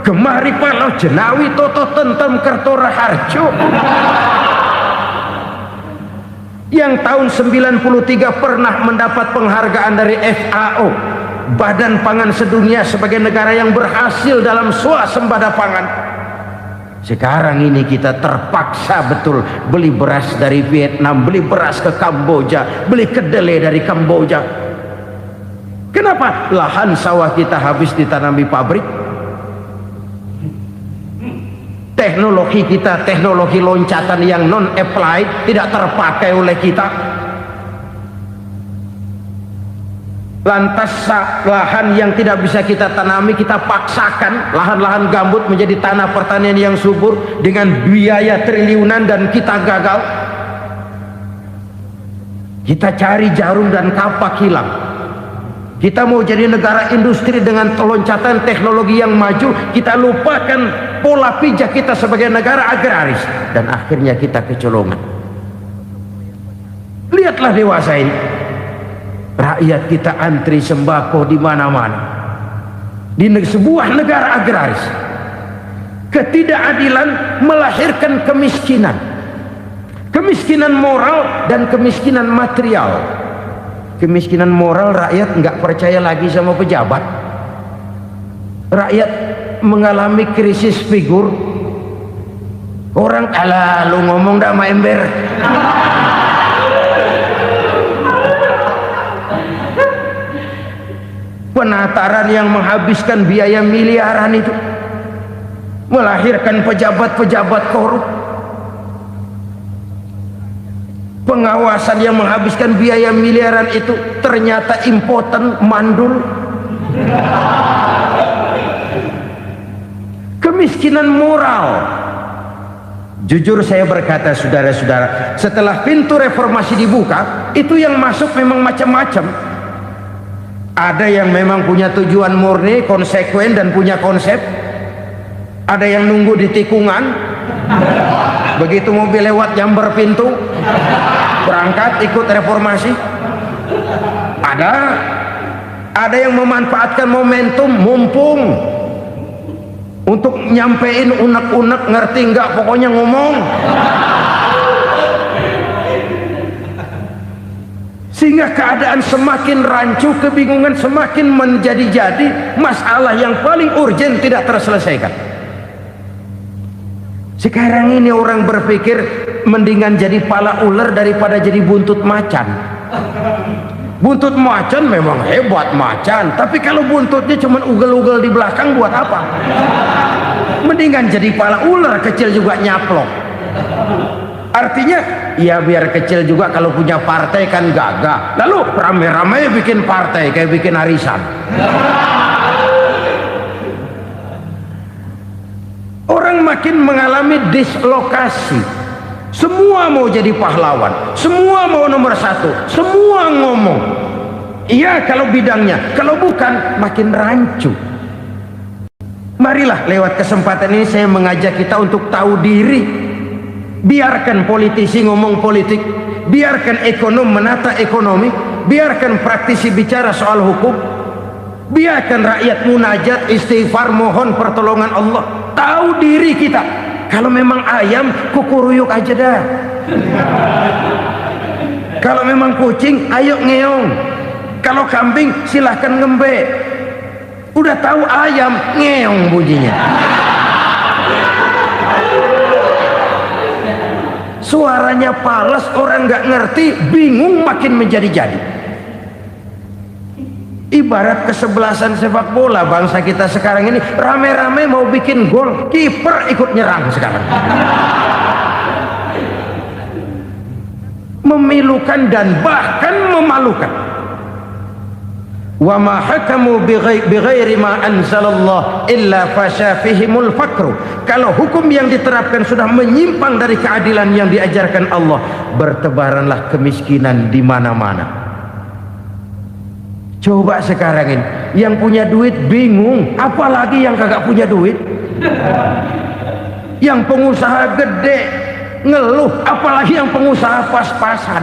gemari palau jenawi toto tentem kerto raharjo, yang tahun 93 pernah mendapat penghargaan dari FAO, Badan Pangan Sedunia, sebagai negara yang berhasil dalam swasembada pangan. Sekarang ini kita terpaksa betul beli beras dari Vietnam, beli beras ke Kamboja, beli kedelai dari Kamboja. Kenapa? Lahan sawah kita habis ditanami pabrik. Teknologi kita, teknologi loncatan yang non-applied, tidak terpakai oleh kita. Lantas lahan yang tidak bisa kita tanami, kita paksakan lahan-lahan gambut menjadi tanah pertanian yang subur dengan biaya triliunan, dan kita gagal. Kita cari jarum dan kapak hilang. Kita mau jadi negara industri dengan loncatan teknologi yang maju, kita lupakan pola pijak kita sebagai negara agraris, dan akhirnya kita kecolongan. Lihatlah dewasa ini, rakyat kita antri sembako di mana-mana. Di sebuah negara agraris, ketidakadilan melahirkan kemiskinan, kemiskinan moral dan kemiskinan material. Kemiskinan moral, rakyat nggak percaya lagi sama pejabat. Rakyat mengalami krisis figur. Orang, alah lu ngomong dah sama ember. Penataran yang menghabiskan biaya miliaran itu melahirkan pejabat-pejabat korup. Pengawasan yang menghabiskan biaya miliaran itu ternyata impoten, mandul. Kemiskinan moral. Jujur saya berkata, saudara-saudara, setelah pintu reformasi dibuka, itu yang masuk memang macam-macam. Ada yang memang punya tujuan murni, konsekuen dan punya konsep. Ada yang nunggu di tikungan, begitu mobil lewat nyamber pintu, berangkat ikut reformasi. Ada yang memanfaatkan momentum, mumpung, untuk nyampein unek-unek, ngerti nggak, pokoknya ngomong. Sehingga keadaan semakin rancu, kebingungan semakin menjadi-jadi, masalah yang paling urgen tidak terselesaikan. Sekarang ini orang berpikir mendingan jadi pala ular daripada jadi buntut macan. Buntut macan memang hebat macan, tapi kalau buntutnya cuma ugel-ugel di belakang buat apa? Mendingan jadi pala ular, kecil juga nyaplok. Artinya ya biar kecil juga kalau punya partai kan gagah. Lalu rame-rame bikin partai kayak bikin arisan. Orang makin mengalami dislokasi. Semua mau jadi pahlawan, semua mau nomor satu, semua ngomong. Iya kalau bidangnya, kalau bukan makin rancu. Marilah lewat kesempatan ini saya mengajak kita untuk tahu diri. Biarkan politisi ngomong politik, biarkan ekonom menata ekonomi, biarkan praktisi bicara soal hukum, biarkan rakyat munajat, istighfar, mohon pertolongan Allah. Tahu diri kita. Kalau memang ayam, kukuruyuk aja dah. Kalau memang kucing, ayo ngeong. Kalau kambing, silahkan ngembe. Udah tahu ayam, ngeong bunyinya. Suaranya palas, orang nggak ngerti, bingung, makin menjadi-jadi. Ibarat kesebelasan sepak bola bangsa kita sekarang ini, rame-rame mau bikin gol, kiper ikut nyerang sekarang. Memilukan dan bahkan memalukan. Wa ma hakamu bighairi ma anzalallah illa fasha fihimul fakru. Kalau hukum yang diterapkan sudah menyimpang dari keadilan yang diajarkan Allah, bertebaranlah kemiskinan di mana-mana. Coba sekarang ini yang punya duit bingung, apalagi yang kagak punya duit. Yang pengusaha gede ngeluh, apalagi yang pengusaha pas-pasan.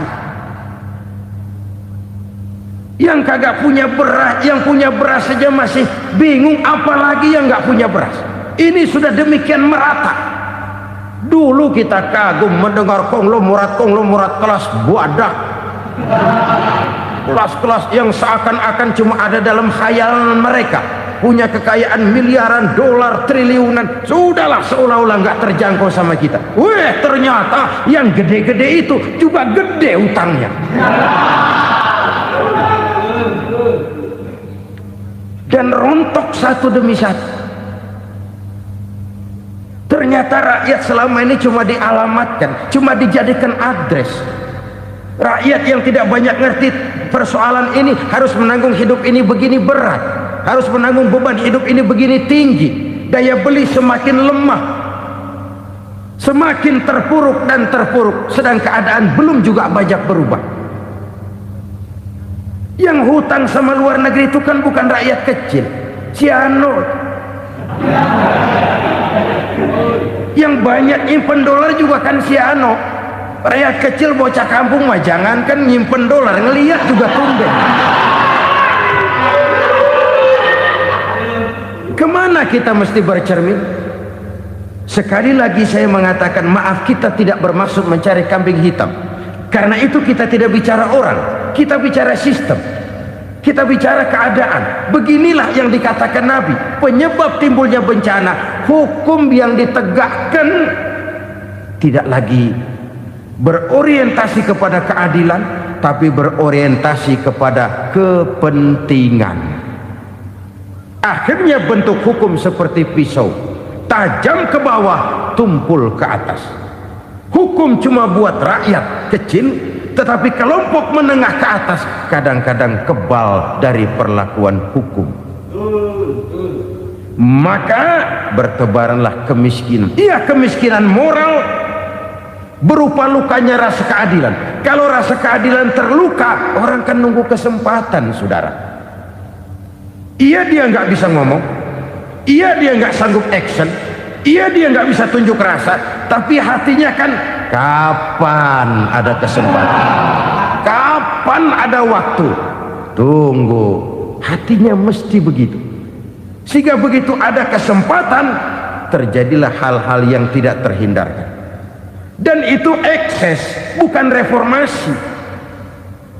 Yang kagak punya beras, yang punya beras saja masih bingung, apalagi yang nggak punya beras. Ini sudah demikian merata. Dulu kita kagum mendengar konglomerat kelas buadak, kelas-kelas yang seakan-akan cuma ada dalam khayalan mereka, punya kekayaan miliaran dolar, triliunan. Sudahlah, seolah-olah nggak terjangkau sama kita. Weh, ternyata yang gede-gede itu juga gede utangnya. Dan rontok satu demi satu. Ternyata rakyat selama ini cuma dialamatkan, cuma dijadikan address. Rakyat yang tidak banyak ngerti persoalan ini harus menanggung hidup ini begini berat, harus menanggung beban hidup ini begini tinggi, daya beli semakin lemah, semakin terpuruk dan terpuruk, sedang keadaan belum juga banyak berubah. Yang hutang sama luar negeri itu kan bukan rakyat kecil, Ciano. Yang banyak nyimpen dolar juga kan Ciano. Rakyat kecil bocah kampung mah jangankan nyimpen dolar, ngelihat juga tumben. Kemana kita mesti bercermin? Sekali lagi saya mengatakan, maaf, kita tidak bermaksud mencari kambing hitam. Karena itu kita tidak bicara orang, kita bicara sistem, kita bicara keadaan. Beginilah yang dikatakan Nabi, penyebab timbulnya bencana, hukum yang ditegakkan tidak lagi berorientasi kepada keadilan, tapi berorientasi kepada kepentingan. Akhirnya bentuk hukum seperti pisau, tajam ke bawah, tumpul ke atas. Hukum cuma buat rakyat kecil, tetapi kelompok menengah ke atas kadang-kadang kebal dari perlakuan hukum. Maka bertebaranlah kemiskinan. Iya, kemiskinan moral berupa lukanya rasa keadilan. Kalau rasa keadilan terluka, orang kan nunggu kesempatan, saudara. Iya, dia nggak bisa ngomong, iya, dia nggak sanggup action, iya, dia nggak bisa tunjuk rasa, tapi hatinya kan, kapan ada kesempatan, kapan ada waktu, tunggu. Hatinya mesti begitu. Sehingga begitu ada kesempatan, terjadilah hal-hal yang tidak terhindarkan. Dan itu ekses, bukan reformasi.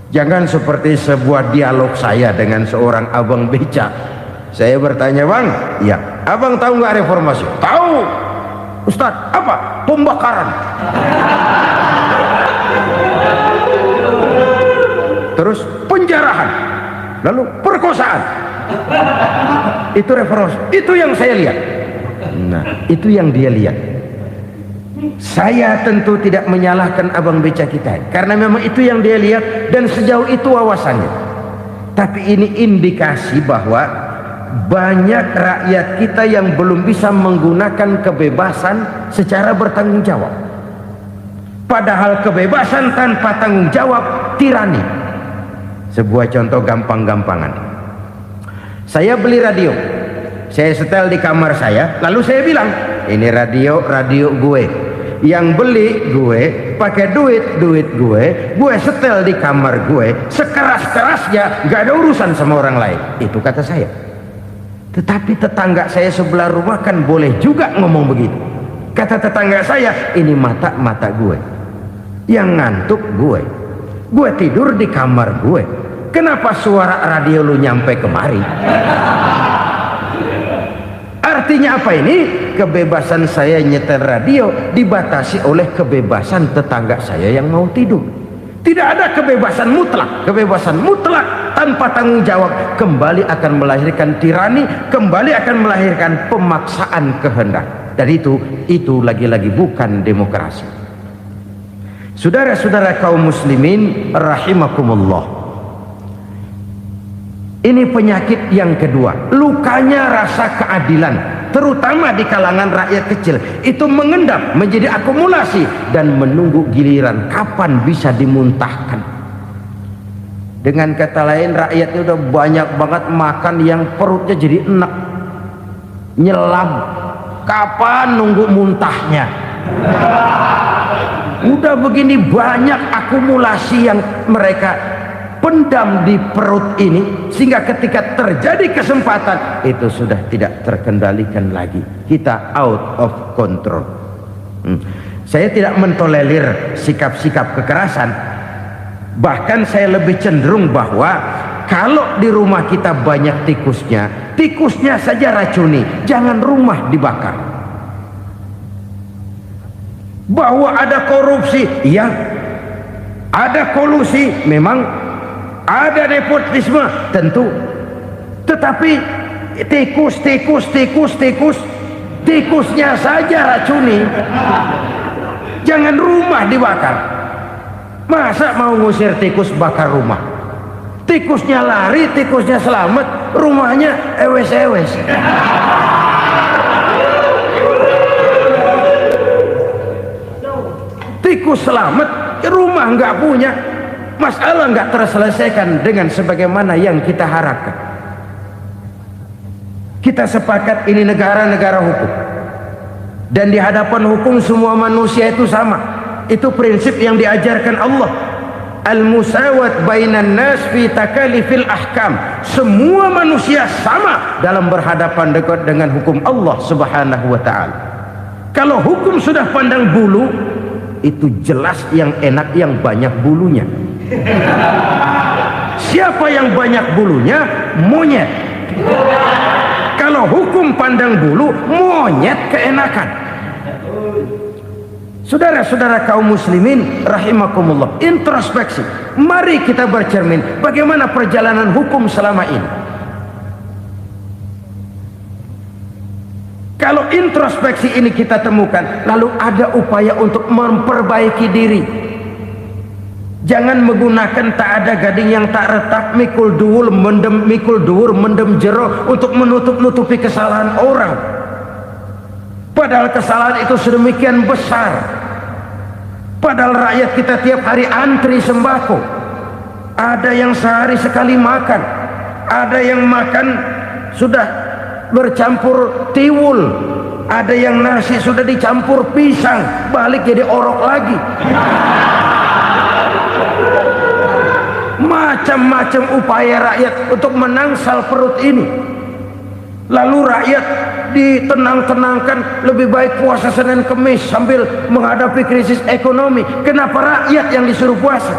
Jangan seperti sebuah dialog saya dengan seorang abang beca. Saya bertanya, bang, ya, abang tahu nggak reformasi? Tahu, Ustaz. Apa? Pembakaran. Terus penjarahan, lalu perkosaan. Itu reformasi. Itu yang saya lihat. Nah, itu yang dia lihat. Saya tentu tidak menyalahkan abang beca kita, karena memang itu yang dia lihat dan sejauh itu wawasannya. Tapi ini indikasi bahwa banyak rakyat kita yang belum bisa menggunakan kebebasan secara bertanggung jawab. Padahal kebebasan tanpa tanggung jawab tirani. Sebuah contoh gampang-gampangan. Saya beli radio, saya setel di kamar saya, lalu saya bilang, ini radio gue. Yang beli gue, pakai duit gue setel di kamar gue, sekeras-kerasnya, gak ada urusan sama orang lain. Itu kata saya. Tetapi tetangga saya sebelah rumah kan boleh juga ngomong begitu. Kata tetangga saya, ini mata gue, yang ngantuk gue tidur di kamar gue, kenapa suara radio lu nyampe kemari? Artinya apa ini? Kebebasan saya nyetel radio dibatasi oleh kebebasan tetangga saya yang mau tidur. Tidak ada kebebasan mutlak. Kebebasan mutlak tanpa tanggung jawab kembali akan melahirkan tirani, kembali akan melahirkan pemaksaan kehendak. Dan itu lagi-lagi bukan demokrasi. Saudara-saudara kaum muslimin rahimakumullah. Ini penyakit yang kedua, lukanya rasa keadilan, terutama di kalangan rakyat kecil. Itu mengendap menjadi akumulasi dan menunggu giliran kapan bisa dimuntahkan. Dengan kata lain, rakyatnya udah banyak banget makan yang perutnya jadi enak, nyelam. Kapan nunggu muntahnya? Udah begini banyak akumulasi yang mereka pendam di perut ini, sehingga ketika terjadi kesempatan itu sudah tidak terkendalikan lagi, kita out of control. Saya tidak mentolerir sikap-sikap kekerasan, bahkan saya lebih cenderung bahwa kalau di rumah kita banyak tikusnya, tikusnya saja racuni, jangan rumah dibakar. Bahwa ada korupsi, ya, ada kolusi, memang ada nepotisme, tentu. Tetapi tikusnya saja racuni, jangan rumah dibakar. Masa mau ngusir tikus bakar rumah? Tikusnya lari, tikusnya selamat, rumahnya ewes-ewes. Tikus selamat, rumah nggak punya, masalah nggak terselesaikan dengan sebagaimana yang kita harapkan. Kita sepakat ini negara hukum, dan di hadapan hukum semua manusia itu sama. Itu prinsip yang diajarkan Allah. Al-musawat bainan nas fi takalifil ahkam. Semua manusia sama dalam berhadapan dekat dengan hukum Allah Subhanahu wa taala. Kalau hukum sudah pandang bulu, itu jelas yang enak yang banyak bulunya. Siapa yang banyak bulunya? Monyet. Kalau hukum pandang bulu, monyet keenakan. Saudara-saudara kaum muslimin rahimakumullah, introspeksi. Mari kita bercermin bagaimana perjalanan hukum selama ini. Kalau introspeksi ini kita temukan, lalu ada upaya untuk memperbaiki diri. Jangan menggunakan tak ada gading yang tak retak, mikul duwur mendem jero untuk menutup-nutupi kesalahan orang. Padahal kesalahan itu sedemikian besar. Padahal rakyat kita tiap hari antri sembako. Ada yang sehari sekali makan, ada yang makan sudah bercampur tiwul, ada yang nasi sudah dicampur pisang, balik jadi orok lagi. Macam-macam upaya rakyat untuk menangsal perut ini. Lalu rakyat ditenang-tenangkan, lebih baik puasa Senin Kemis sambil menghadapi krisis ekonomi. Kenapa rakyat yang disuruh puasa?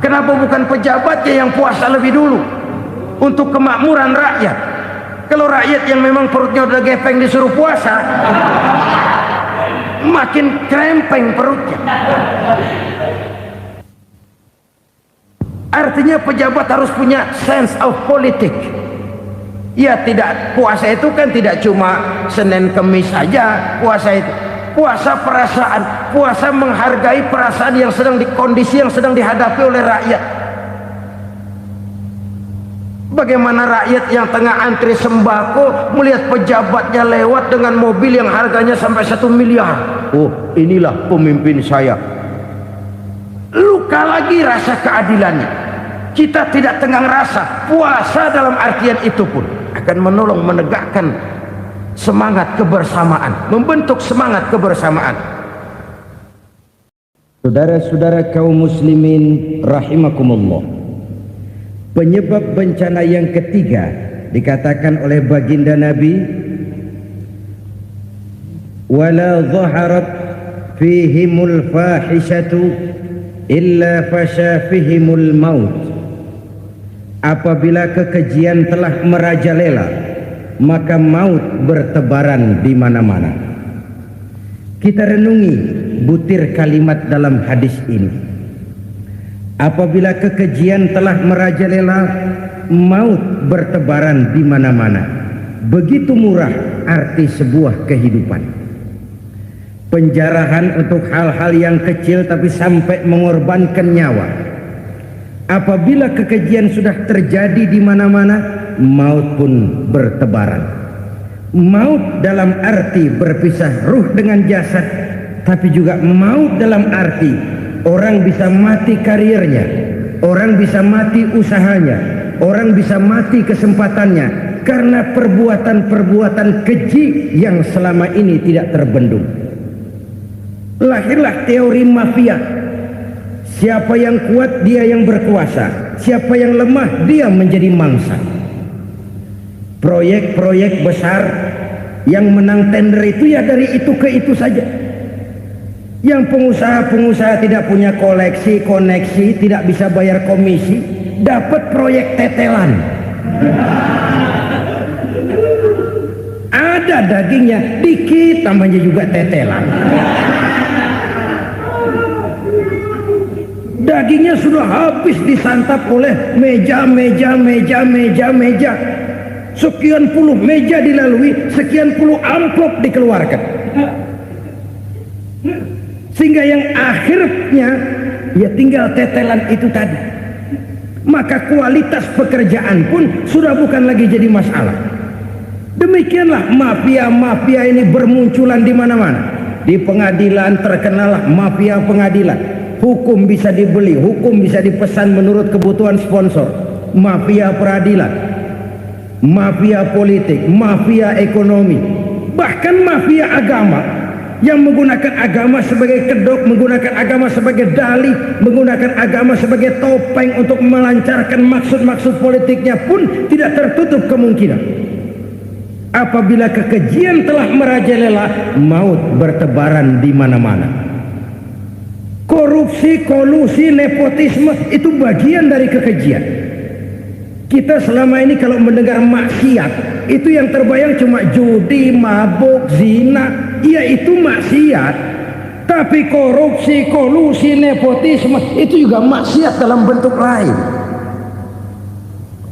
Kenapa bukan pejabatnya yang puasa lebih dulu untuk kemakmuran rakyat? Kalau rakyat yang memang perutnya udah gepeng disuruh puasa, makin krempeng perutnya. Artinya pejabat harus punya sense of politik. Ya, tidak, puasa itu kan tidak cuma Senin Kemis saja puasa itu. Puasa perasaan, puasa menghargai perasaan yang sedang kondisi yang sedang dihadapi oleh rakyat. Bagaimana rakyat yang tengah antri sembako melihat pejabatnya lewat dengan mobil yang harganya sampai 1 miliar. Oh, inilah pemimpin saya. Luka lagi rasa keadilannya. Kita tidak tenggang rasa. Puasa dalam artian itu pun akan menolong menegakkan semangat kebersamaan, membentuk semangat kebersamaan. Saudara-saudara kaum muslimin rahimakumullah, penyebab bencana yang ketiga dikatakan oleh baginda Nabi, wala dhaharat fihimul fahishatu illa fasha fihimul maut. Apabila kekejian telah merajalela, maka maut bertebaran di mana-mana. Kita renungi butir kalimat dalam hadis ini. Apabila kekejian telah merajalela, maut bertebaran di mana-mana. Begitu murah arti sebuah kehidupan. Penjarahan untuk hal-hal yang kecil tapi sampai mengorbankan nyawa. Apabila kekejian sudah terjadi di mana-mana, maut pun bertebaran. Maut dalam arti berpisah ruh dengan jasad, tapi juga maut dalam arti orang bisa mati karirnya, orang bisa mati usahanya, orang bisa mati kesempatannya karena perbuatan-perbuatan keji yang selama ini tidak terbendung. Lahirlah teori mafia. Siapa yang kuat dia yang berkuasa, siapa yang lemah dia menjadi mangsa. Proyek-proyek besar yang menang tender itu ya dari itu ke itu saja. Yang pengusaha-pengusaha tidak punya koleksi, koneksi, tidak bisa bayar komisi, dapat proyek tetelan. Ada dagingnya, dikit tambahnya juga tetelan. Dagingnya sudah habis disantap oleh meja. Sekian puluh meja dilalui, sekian puluh amplop dikeluarkan. Sehingga yang akhirnya ya tinggal tetelan itu tadi. Maka kualitas pekerjaan pun sudah bukan lagi jadi masalah. Demikianlah mafia-mafia ini bermunculan di mana-mana. Di pengadilan terkenal mafia pengadilan. Hukum bisa dibeli, hukum bisa dipesan menurut kebutuhan sponsor. Mafia peradilan, mafia politik, mafia ekonomi, bahkan mafia agama yang menggunakan agama sebagai kedok, menggunakan agama sebagai dalih, menggunakan agama sebagai topeng untuk melancarkan maksud-maksud politiknya pun tidak tertutup kemungkinan. Apabila kekejian telah merajalela, maut bertebaran di mana-mana. Korupsi, kolusi, nepotisme itu bagian dari kekejian. Kita selama ini kalau mendengar maksiat, itu yang terbayang cuma judi, mabuk, zina. Iya, itu maksiat. Tapi korupsi, kolusi, nepotisme itu juga maksiat dalam bentuk lain.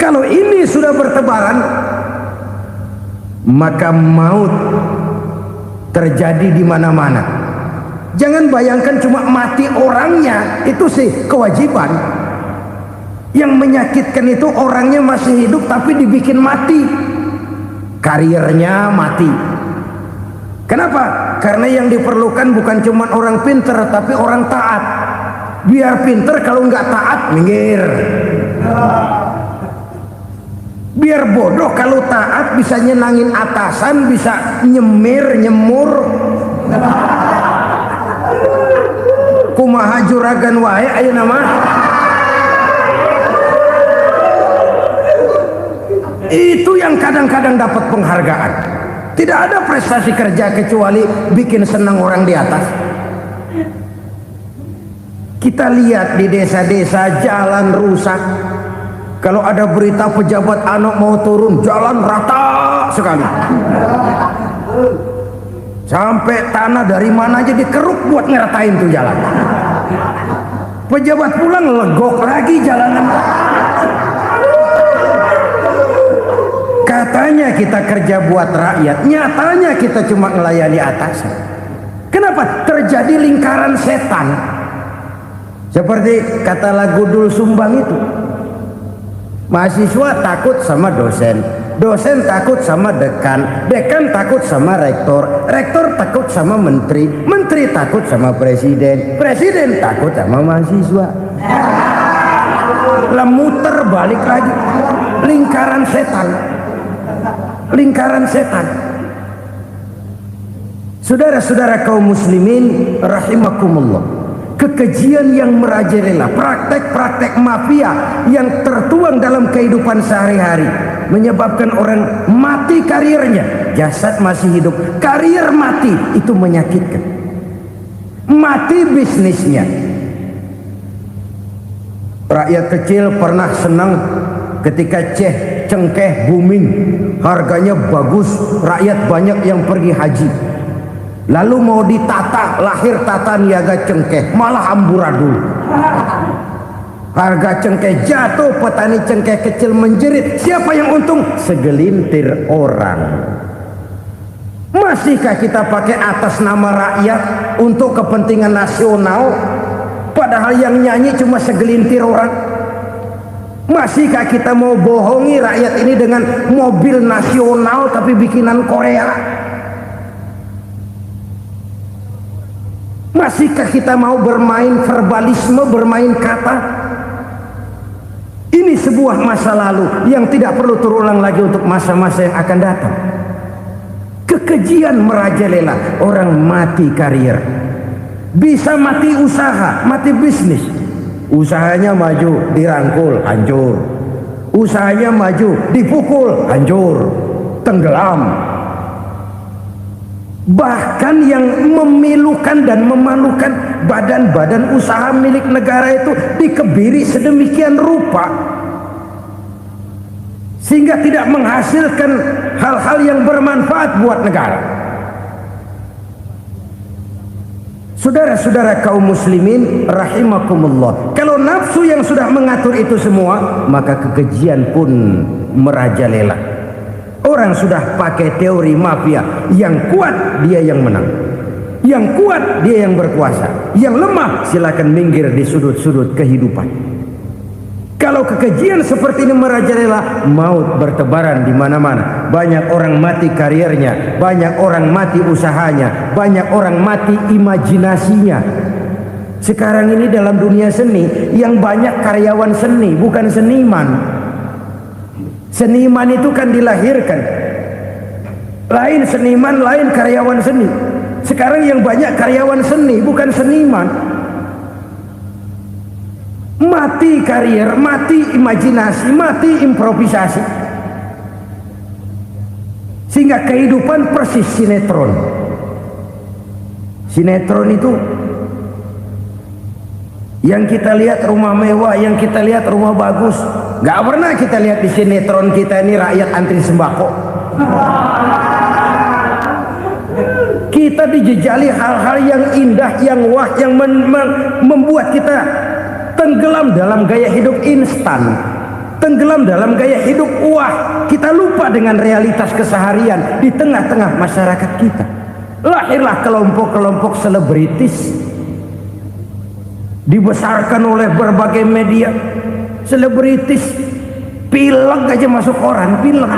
Kalau ini sudah bertebaran, maka maut terjadi di mana-mana. Jangan bayangkan cuma mati orangnya, itu sih kewajiban. Yang menyakitkan itu orangnya masih hidup tapi dibikin mati, karirnya mati. Kenapa? Karena yang diperlukan bukan cuma orang pinter tapi orang taat. Biar pinter, kalau nggak taat minggir. Biar bodoh, kalau taat bisa nyenangin atasan, bisa nyemir, nyemur. Kumaha juragan wae ayo nama. Itu yang kadang-kadang dapat penghargaan. Tidak ada prestasi kerja kecuali bikin senang orang di atas. Kita lihat di desa-desa jalan rusak. Kalau ada berita pejabat anak mau turun, jalan rata sekali. Sampai tanah dari mana aja dikeruk buat ngeratain tuh jalan. Pejabat pulang legok lagi jalanan. Katanya kita kerja buat rakyat, nyatanya kita cuma melayani atasan. Kenapa? Terjadi lingkaran setan. Seperti kata lagu Dul Sumbang itu. Mahasiswa takut sama dosen, dosen takut sama dekan, dekan takut sama rektor, rektor takut sama menteri, menteri takut sama presiden, presiden takut sama mahasiswa. Lah muter balik lagi, lingkaran setan, lingkaran setan. Saudara-saudara kaum muslimin rahimakumullah, kekejian yang merajalela, praktek-praktek mafia yang tertuang dalam kehidupan sehari-hari menyebabkan orang mati karirnya, jasad masih hidup, karir mati, itu menyakitkan. Mati bisnisnya. Rakyat kecil pernah senang ketika cengkeh booming, harganya bagus, rakyat banyak yang pergi haji. Lalu mau ditata, lahir tata niaga cengkeh, malah amburadul. Harga cengkeh jatuh, petani cengkeh kecil menjerit. Siapa yang untung? Segelintir orang. Masihkah kita pakai atas nama rakyat untuk kepentingan nasional, padahal yang nyanyi cuma segelintir orang? Masihkah kita mau bohongi rakyat ini dengan mobil nasional tapi bikinan Korea? Masihkah kita mau bermain verbalisme, bermain kata? Ini sebuah masa lalu yang tidak perlu terulang lagi untuk masa-masa yang akan datang. Kekejian merajalela, orang mati karir, bisa mati usaha, mati bisnis. Usahanya maju, dirangkul, hancur. Usahanya maju, dipukul, hancur, tenggelam. Bahkan yang memilukan dan memalukan badan-badan usaha milik negara itu dikebiri sedemikian rupa sehingga tidak menghasilkan hal-hal yang bermanfaat buat negara. Saudara-saudara kaum muslimin rahimakumullah, kalau nafsu yang sudah mengatur itu semua, maka kekejian pun merajalela. Orang sudah pakai teori mafia, yang kuat dia yang menang, yang kuat dia yang berkuasa, yang lemah silakan minggir di sudut-sudut kehidupan. Kalau kekejian seperti ini merajalela, maut bertebaran di mana-mana. Banyak orang mati karirnya, banyak orang mati usahanya, banyak orang mati imajinasinya. Sekarang ini dalam dunia seni yang banyak karyawan seni, bukan seniman. Seniman itu kan dilahirkan, lain seniman, lain karyawan seni. Sekarang yang banyak karyawan seni, bukan seniman. Mati karir, mati imajinasi, mati improvisasi, sehingga kehidupan persis sinetron. Sinetron itu yang kita lihat rumah mewah, yang kita lihat rumah bagus, nggak pernah kita lihat di sinetron kita ini rakyat antri sembako. Kita dijejali hal-hal yang indah, yang wah, yang membuat kita tenggelam dalam gaya hidup instan, tenggelam dalam gaya hidup wah. Kita lupa dengan realitas keseharian di tengah-tengah masyarakat kita. Lahirlah kelompok-kelompok selebritis, dibesarkan oleh berbagai media. Selebritis pilek aja masuk koran, pilek.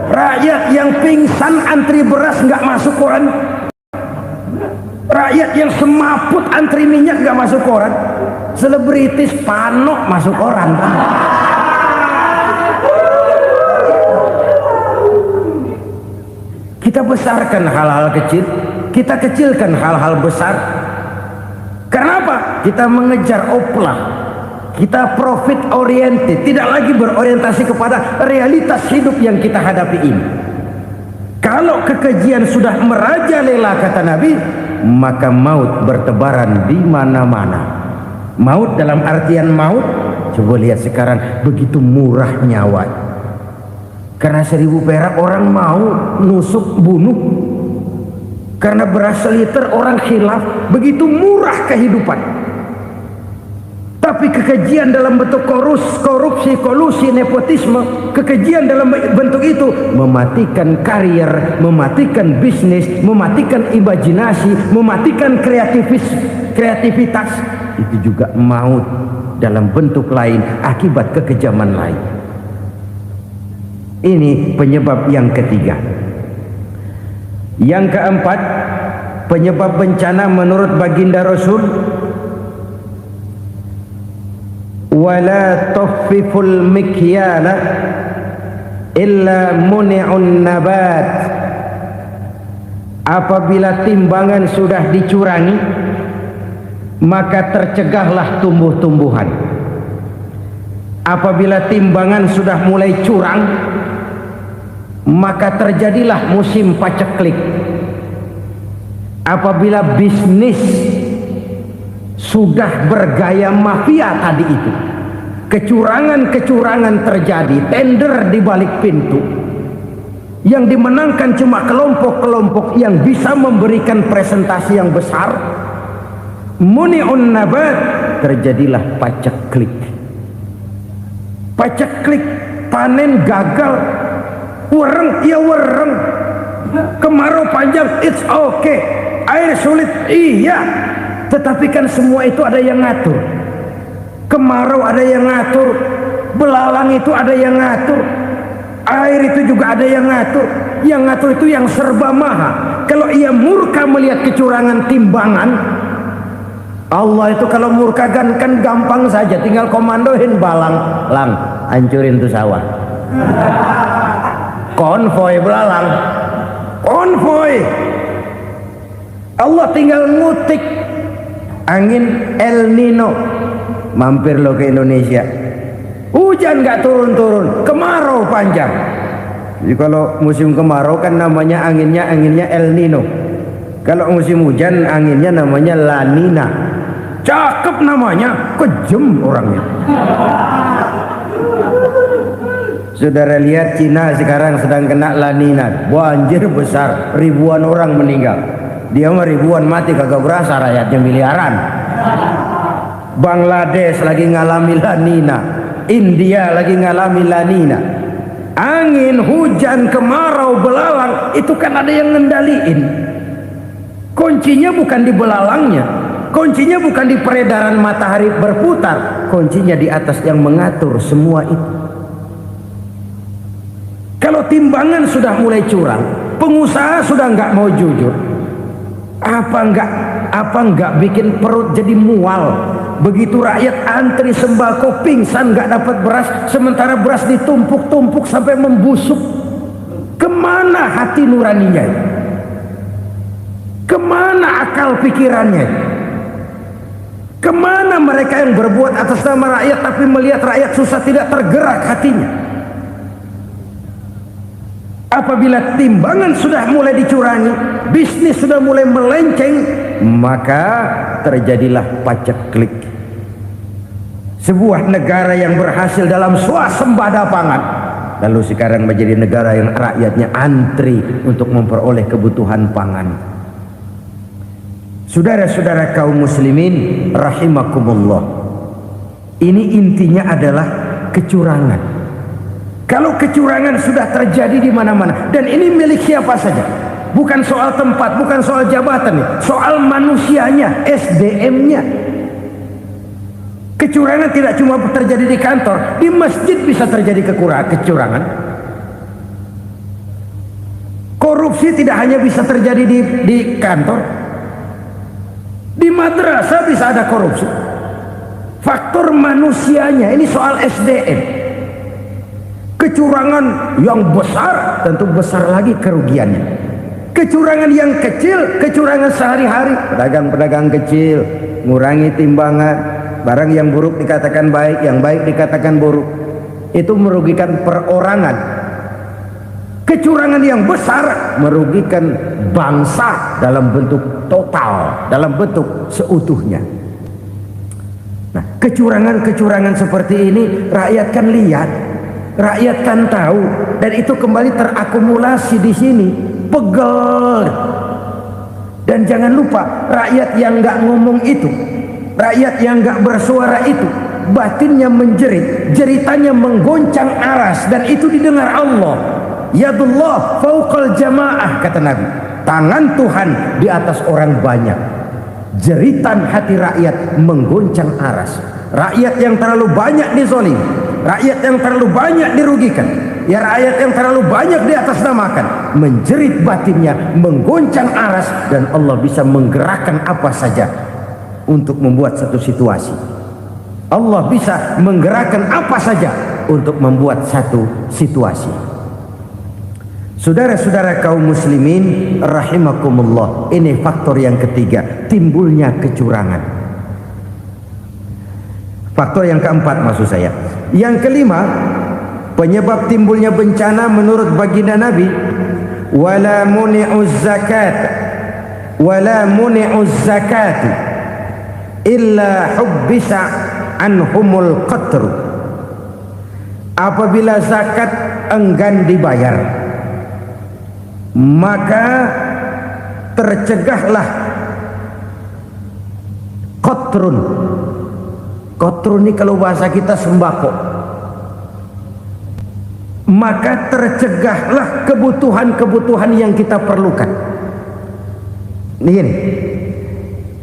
Rakyat yang pingsan antri beras nggak masuk koran. Rakyat yang semaput antri minyak nggak masuk koran. Selebritis panok masuk koran. Kita besarkan hal-hal kecil, kita kecilkan hal-hal besar. Karena apa? Kita mengejar oplah, kita profit oriented, tidak lagi berorientasi kepada realitas hidup yang kita hadapi ini. Kalau kekejian sudah merajalela, kata Nabi, maka maut bertebaran di mana-mana. Maut dalam artian maut, coba lihat sekarang begitu murah nyawa. Karena 1000 perak orang mau nusuk bunuh. Karena beras seliter orang khilaf, begitu murah kehidupan. Tapi kekejian dalam bentuk korupsi, kolusi, nepotisme, kekejian dalam bentuk itu mematikan karier, mematikan bisnis, mematikan imajinasi, mematikan kreativitas. Itu juga maut dalam bentuk lain akibat kekejaman lain. Ini penyebab yang ketiga. Yang keempat, penyebab bencana menurut baginda Rasul, wala tuffiful mikyala illa muni'un nabat. Apabila timbangan sudah dicurangi, maka tercegahlah tumbuh-tumbuhan. Apabila timbangan sudah mulai curang, maka terjadilah musim paceklik. Apabila bisnis sudah bergaya mafia tadi itu, kecurangan-kecurangan terjadi, tender di balik pintu, yang dimenangkan cuma kelompok-kelompok yang bisa memberikan presentasi yang besar, muni'un nabat, terjadilah paceklik. Paceklik, panen gagal, wereng, ya wereng, kemarau panjang, it's okay, air sulit, iya, tetapi kan semua itu ada yang ngatur. Kemarau ada yang ngatur, belalang itu ada yang ngatur, air itu juga ada yang ngatur. Yang ngatur itu yang serba maha. Kalau ia murka melihat kecurangan timbangan, Allah itu kalau murka kan gampang saja, tinggal komandoin balang, lang, hancurin tuh sawah. Konvoy belalang, konvoy. Allah tinggal ngutik angin El Nino. Mampir lo ke Indonesia, hujan nggak turun-turun, kemarau panjang. Jadi kalau musim kemarau kan namanya anginnya El Nino. Kalau musim hujan anginnya namanya La Nina. Cakep namanya, kejem orangnya. Saudara lihat Cina sekarang sedang kena La Nina, banjir besar, ribuan orang meninggal. Dia mah ribuan mati kagak berasa, rakyatnya miliaran. Bangladesh lagi ngalami La Nina, India lagi ngalami La Nina. Angin, hujan, kemarau, belalang, itu kan ada yang ngendaliin. Kuncinya bukan di belalangnya, kuncinya bukan di peredaran matahari berputar, kuncinya di atas yang mengatur semua itu. Kalau timbangan sudah mulai curang, pengusaha sudah nggak mau jujur, apa nggak bikin perut jadi mual. Begitu rakyat antri sembako pingsan nggak dapat beras, sementara beras ditumpuk-tumpuk sampai membusuk. Kemana hati nuraninya? Kemana akal pikirannya? Kemana mereka yang berbuat atas nama rakyat tapi melihat rakyat susah tidak tergerak hatinya? Apabila timbangan sudah mulai dicurangi, bisnis sudah mulai melenceng, maka terjadilah paceklik. Sebuah negara yang berhasil dalam swasembada pangan, lalu sekarang menjadi negara yang rakyatnya antri untuk memperoleh kebutuhan pangan. Saudara-saudara kaum muslimin rahimakumullah, ini intinya adalah kecurangan. Kalau kecurangan sudah terjadi di mana-mana, dan ini milik siapa saja, bukan soal tempat, bukan soal jabatan, soal manusianya, SDM-nya. Kecurangan tidak cuma terjadi di kantor, di masjid bisa terjadi kecurangan. Korupsi tidak hanya bisa terjadi di kantor, di madrasah bisa ada korupsi. Faktor manusianya, ini soal SDM. Kecurangan yang besar tentu besar lagi kerugiannya. Kecurangan yang kecil, kecurangan sehari-hari, pedagang-pedagang kecil ngurangi timbangan, barang yang buruk dikatakan baik, yang baik dikatakan buruk, itu merugikan perorangan. Kecurangan yang besar merugikan bangsa dalam bentuk total, dalam bentuk seutuhnya. Nah, kecurangan-kecurangan seperti ini rakyat kan lihat, rakyat kan tahu, dan itu kembali terakumulasi di sini, pegel. Dan jangan lupa, rakyat yang nggak ngomong itu, rakyat yang nggak bersuara itu, batinnya menjerit, jeritannya menggoncang aras, dan itu didengar Allah. Yadullah fauqal jamaah, kata Nabi, tangan Tuhan di atas orang banyak. Jeritan hati rakyat menggoncang aras. Rakyat yang terlalu banyak dizolim, rakyat yang terlalu banyak dirugikan, ya rakyat yang terlalu banyak di atas namakan, menjerit batinnya, menggoncang aras, dan Allah bisa menggerakkan apa saja untuk membuat satu situasi. Allah bisa menggerakkan apa saja untuk membuat satu situasi. Saudara-saudara kaum muslimin rahimakumullah, ini faktor yang ketiga, timbulnya kecurangan. Faktor yang keempat maksud saya. Yang kelima, penyebab timbulnya bencana menurut baginda Nabi, wala muni'uz zakat illa hubbisa anhumul qatr. Apabila zakat enggan dibayar, maka tercegahlah qatrun. Qatrun ini kalau bahasa kita sembako. Maka tercegahlah kebutuhan-kebutuhan yang kita perlukan. Ini,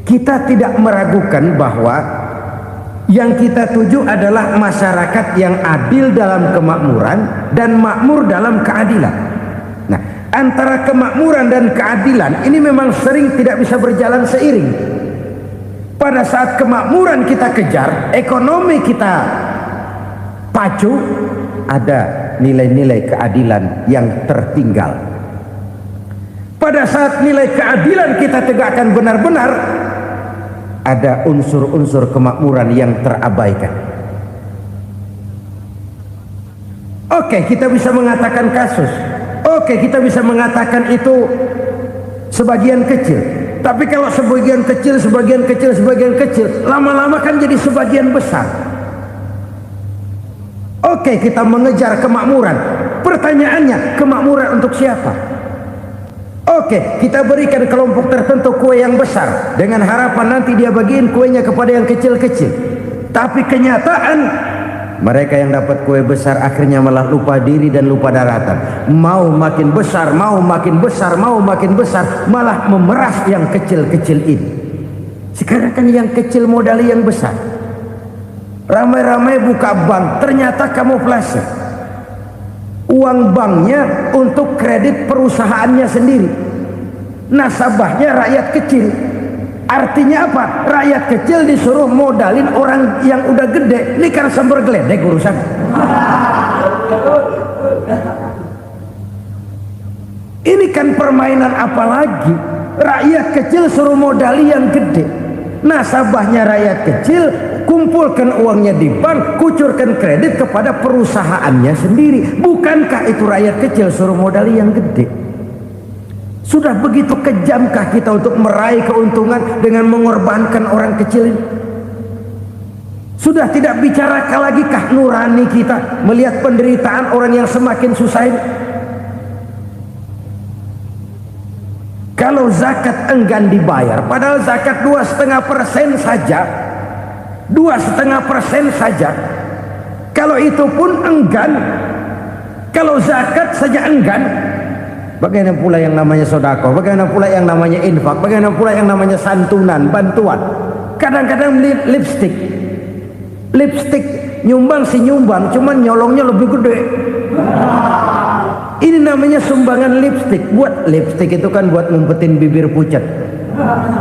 kita tidak meragukan bahwa yang kita tuju adalah masyarakat yang adil dalam kemakmuran dan makmur dalam keadilan. Nah, antara kemakmuran dan keadilan ini memang sering tidak bisa berjalan seiring. Pada saat kemakmuran kita kejar, ekonomi kita pacu, ada nilai-nilai keadilan yang tertinggal. pada saat nilai keadilan kita tegakkan benar-benar, ada unsur-unsur kemakmuran yang terabaikan. Oke, kita bisa mengatakan kasus. Oke, kita bisa mengatakan itu sebagian kecil. Tapi kalau sebagian kecil, lama-lama kan jadi sebagian besar. Oke, kita mengejar kemakmuran. Pertanyaannya, kemakmuran untuk siapa? Oke, kita berikan kelompok tertentu kue yang besar dengan harapan nanti dia bagiin kuenya kepada yang kecil-kecil. Tapi kenyataan, mereka yang dapat kue besar akhirnya malah lupa diri dan lupa daratan. Mau makin besar, malah memeras yang kecil-kecil ini. Sekarang kan yang kecil modali yang besar. Ramai-ramai buka bank, ternyata kamuflase. Uang banknya untuk kredit perusahaannya sendiri, nasabahnya rakyat kecil. Artinya apa? Rakyat kecil disuruh modalin orang yang udah gede. Ini kan sumber geledek urusan. Ini kan permainan apa lagi? Rakyat kecil suruh modali yang gede, nasabahnya rakyat kecil, kumpulkan uangnya di bank, kucurkan kredit kepada perusahaannya sendiri. Bukankah itu rakyat kecil suruh modali yang gede? Sudah begitu kejamkah kita untuk meraih keuntungan dengan mengorbankan orang kecil ini? Sudah tidak bicara lagi kah nurani kita melihat penderitaan orang yang semakin susah ini? Kalau zakat enggan dibayar, padahal zakat 2,5% saja, 2,5% saja. Kalau itu pun enggan, kalau zakat saja enggan, bagaimana pula yang namanya sodako, bagaimana pula yang namanya infak, bagaimana pula yang namanya santunan, bantuan. Kadang-kadang lipstick nyumbang si nyumbang, cuman nyolongnya lebih gede. Ini namanya sumbangan lipstick. Buat lipstick itu kan buat ngumpetin bibir pucat,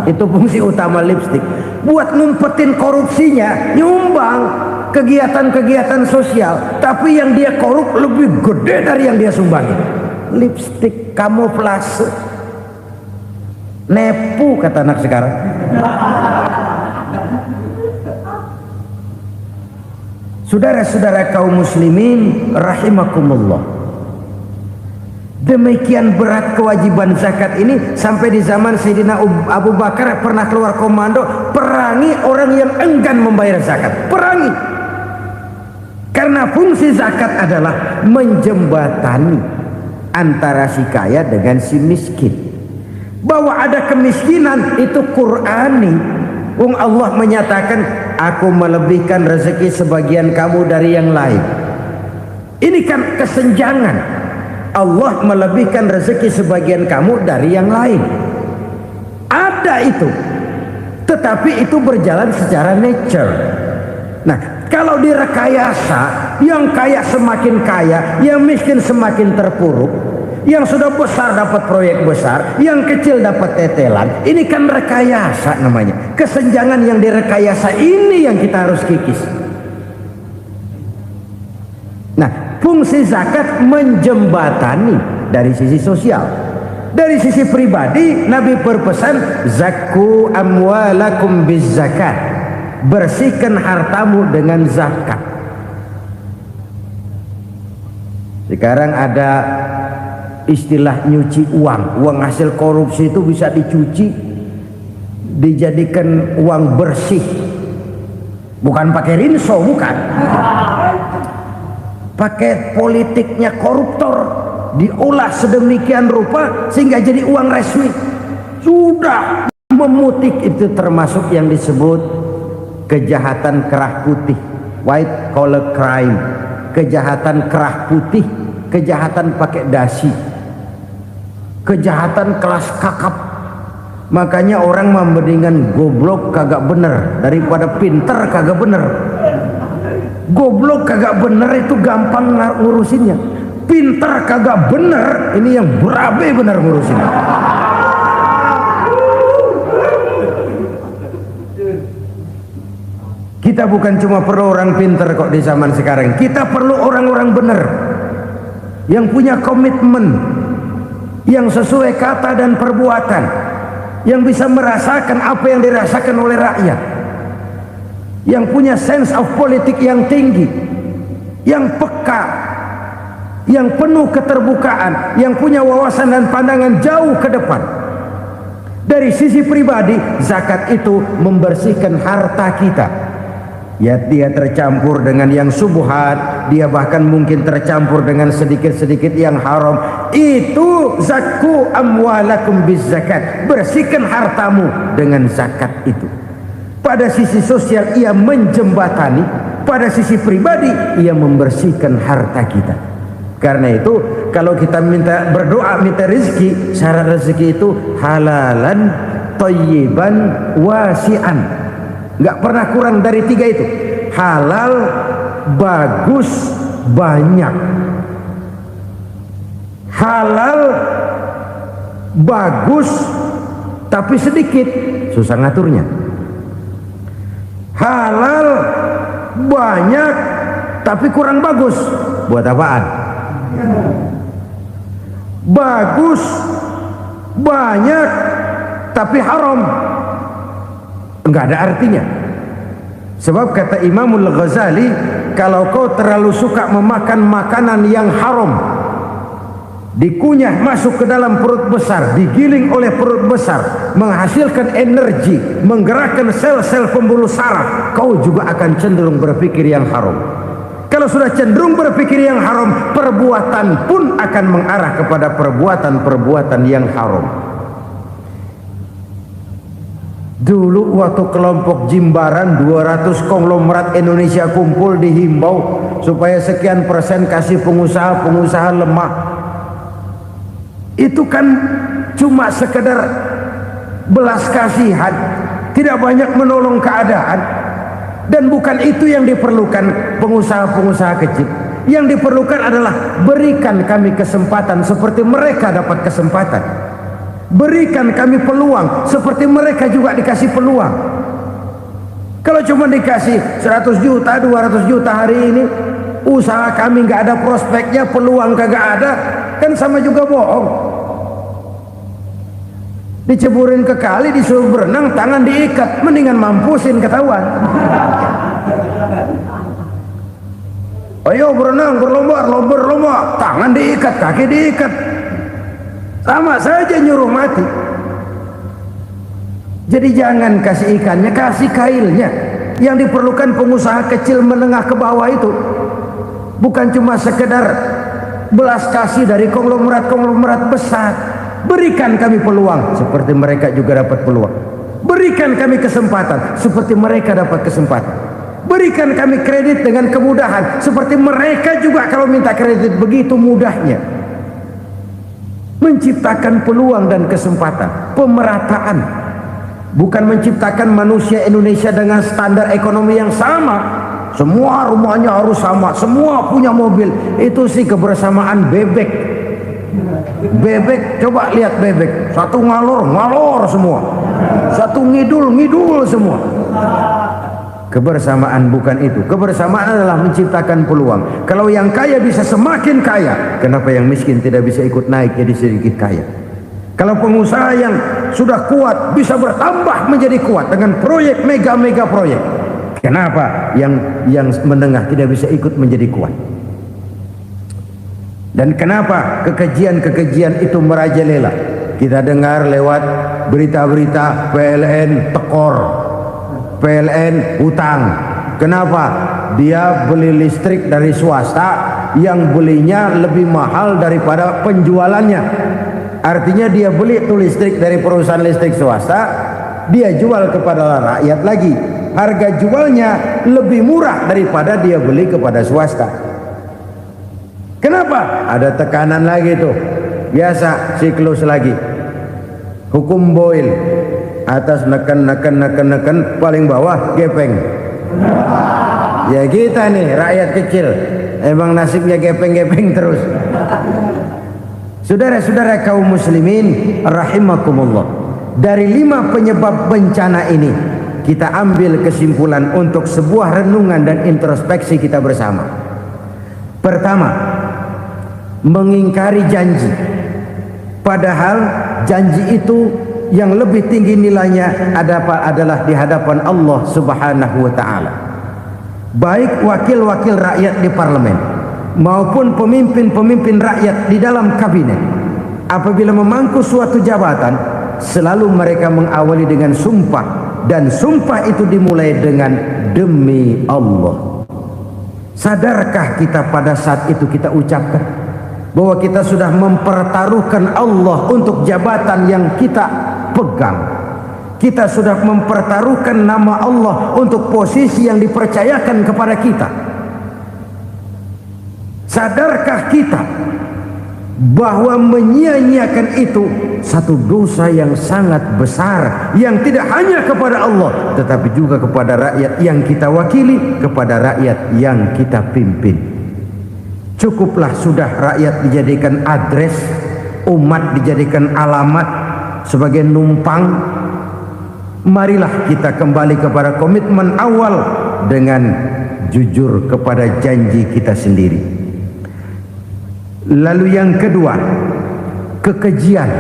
itu fungsi utama lipstick. Buat ngumpetin korupsinya, nyumbang kegiatan-kegiatan sosial, tapi yang dia korup lebih gede dari yang dia sumbangin. Lipstick, kamuflase, nepu kata anak sekarang. Saudara-saudara kaum muslimin rahimakumullah, demikian berat kewajiban zakat ini sampai di zaman Sayyidina Abu Bakar pernah keluar komando perangi orang yang enggan membayar zakat. Perangi, karena fungsi zakat adalah menjembatani antara si kaya dengan si miskin. Bahwa ada kemiskinan itu Qur'ani. Allah menyatakan, aku melebihkan rezeki sebagian kamu dari yang lain. Ini kan kesenjangan. Allah melebihkan rezeki sebagian kamu dari yang lain. Ada itu, tetapi itu berjalan secara nature. Nah, kalau direkayasa, yang kaya semakin kaya, yang miskin semakin terpuruk, yang sudah besar dapat proyek besar, yang kecil dapat tetelan. Ini kan rekayasa namanya. Kesenjangan yang direkayasa ini yang kita harus kikis. Nah, fungsi zakat menjembatani dari sisi sosial. Dari sisi pribadi, Nabi berpesan, zakku amwalakum biz zakat. Bersihkan hartamu dengan zakat. Sekarang ada istilah nyuci uang. Uang hasil korupsi itu bisa dicuci, dijadikan uang bersih. Bukan pakai rinso, bukan. Pakai politiknya koruptor, diolah sedemikian rupa sehingga jadi uang resmi. Sudah memutik, itu termasuk yang disebut kejahatan kerah putih, white collar crime. Kejahatan kerah putih, kejahatan pakai dasi, kejahatan kelas kakap. Makanya orang mendingan goblok kagak bener daripada pinter kagak bener. Goblok kagak bener itu gampang ngurusinnya, pinter kagak bener ini yang berabe bener ngurusinnya. Kita bukan cuma perlu orang pinter kok di zaman sekarang, kita perlu orang-orang bener yang punya komitmen, yang sesuai kata dan perbuatan, yang bisa merasakan apa yang dirasakan oleh rakyat, yang punya sense of politik yang tinggi, yang peka, yang penuh keterbukaan, yang punya wawasan dan pandangan jauh ke depan. Dari sisi pribadi, zakat itu membersihkan harta kita. Ya, dia tercampur dengan yang subuhat, dia bahkan mungkin tercampur dengan sedikit-sedikit yang haram. Itu zakku amwalakum bizzakat. Bersihkan hartamu dengan zakat itu. Pada sisi sosial ia menjembatani, pada sisi pribadi ia membersihkan harta kita. Karena itu kalau kita berdoa minta rezeki, syarat rezeki itu halalan thayyiban wasi'an. Enggak pernah kurang dari 3 itu. Halal, bagus, banyak. Halal, bagus, tapi sedikit, susah ngaturnya. Halal, banyak, tapi kurang bagus, buat apaan? Bagus, banyak, tapi haram, enggak ada artinya. Sebab kata Imamul Ghazali, kalau kau terlalu suka memakan makanan yang haram, dikunyah masuk ke dalam perut besar, digiling oleh perut besar, menghasilkan energi, menggerakkan sel-sel pembuluh saraf, kau juga akan cenderung berpikir yang haram. Kalau sudah cenderung berpikir yang haram, perbuatan pun akan mengarah kepada perbuatan-perbuatan yang haram. Dulu waktu kelompok Jimbaran 200 konglomerat Indonesia kumpul, dihimbau supaya sekian persen kasih pengusaha lemah. Itu kan cuma sekedar belas kasihan, tidak banyak menolong keadaan. Dan bukan itu yang diperlukan pengusaha-pengusaha kecil. Yang diperlukan adalah berikan kami kesempatan seperti mereka dapat kesempatan. Berikan kami peluang seperti mereka juga dikasih peluang. Kalau cuma dikasih 100 juta, 200 juta hari ini, usaha kami nggak ada prospeknya, peluang kagak ada, kan sama juga bohong. Diceburin ke kali, disuruh berenang, tangan diikat, mendingan mampusin, ketahuan. Ayo berenang, berlomba, tangan diikat, kaki diikat, sama saja nyuruh mati. Jadi jangan kasih ikannya, kasih kailnya. Yang diperlukan pengusaha kecil menengah ke bawah itu bukan cuma sekedar belas kasih dari konglomerat besar. Berikan kami peluang seperti mereka juga dapat peluang. Berikan kami kesempatan seperti mereka dapat kesempatan. Berikan kami kredit dengan kemudahan seperti mereka juga kalau minta kredit begitu mudahnya. Menciptakan peluang dan kesempatan, pemerataan. Bukan menciptakan manusia Indonesia dengan standar ekonomi yang sama. Semua rumahnya harus sama, semua punya mobil. Itu sih kebersamaan bebek. Bebek, coba lihat bebek, satu ngalor semua, satu ngidul semua. Kebersamaan bukan itu. Kebersamaan adalah menciptakan peluang. Kalau yang kaya bisa semakin kaya, kenapa yang miskin tidak bisa ikut naik jadi sedikit kaya? Kalau pengusaha yang sudah kuat bisa bertambah menjadi kuat dengan proyek mega proyek, kenapa yang menengah tidak bisa ikut menjadi kuat? Dan kenapa kekejian itu merajalela? Kita dengar lewat berita-berita PLN tekor, PLN hutang. Kenapa? Dia beli listrik dari swasta yang belinya lebih mahal daripada penjualannya. Artinya dia beli itu listrik dari perusahaan listrik swasta, dia jual kepada rakyat lagi. Harga jualnya lebih murah daripada dia beli kepada swasta. Kenapa? Ada tekanan lagi tuh. Biasa siklus lagi. Hukum Boyle. Atas neken, paling bawah gepeng. Ya kita nih rakyat kecil, emang nasibnya gepeng terus. Saudara-saudara kaum muslimin rahimakumullah, dari 5 penyebab bencana ini kita ambil kesimpulan untuk sebuah renungan dan introspeksi kita bersama. Pertama, mengingkari janji. Padahal janji itu yang lebih tinggi nilainya adalah di hadapan Allah Subhanahu wa taala. Baik wakil-wakil rakyat di parlemen maupun pemimpin-pemimpin rakyat di dalam kabinet, apabila memangku suatu jabatan, selalu mereka mengawali dengan sumpah, dan sumpah itu dimulai dengan demi Allah. Sadarkah kita pada saat itu kita ucapkan bahwa kita sudah mempertaruhkan Allah untuk jabatan yang kita pegang? Kita sudah mempertaruhkan nama Allah untuk posisi yang dipercayakan kepada kita. Sadarkah kita bahwa menyia-nyiakan itu satu dosa yang sangat besar, yang tidak hanya kepada Allah tetapi juga kepada rakyat yang kita wakili, kepada rakyat yang kita pimpin. Cukuplah sudah rakyat dijadikan adres, umat dijadikan alamat sebagai numpang. Marilah kita kembali kepada komitmen awal dengan jujur kepada janji kita sendiri. Lalu yang kedua, kekejian,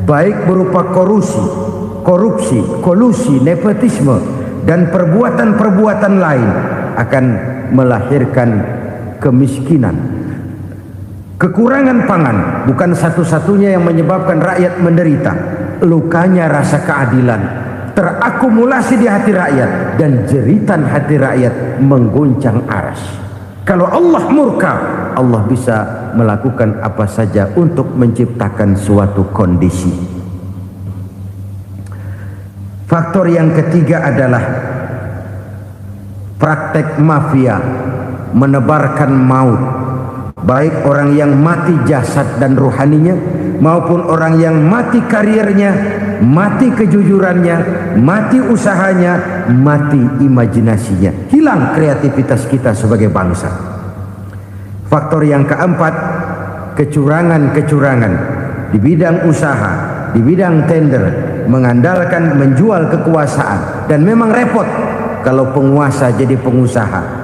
baik berupa korupsi, kolusi, nepotisme, dan perbuatan-perbuatan lain akan melahirkan kemiskinan. Kekurangan pangan bukan satu-satunya yang menyebabkan rakyat menderita. Lukanya rasa keadilan terakumulasi di hati rakyat, dan jeritan hati rakyat mengguncang aras. Kalau Allah murka, Allah bisa melakukan apa saja untuk menciptakan suatu kondisi. Faktor yang ketiga adalah praktek mafia menebarkan maut, baik orang yang mati jasad dan rohaninya maupun orang yang mati karirnya, mati kejujurannya, mati usahanya, mati imajinasinya. Hilang kreativitas kita sebagai bangsa. Faktor yang keempat, kecurangan-kecurangan di bidang usaha, di bidang tender, mengandalkan menjual kekuasaan. Dan memang repot kalau penguasa jadi pengusaha.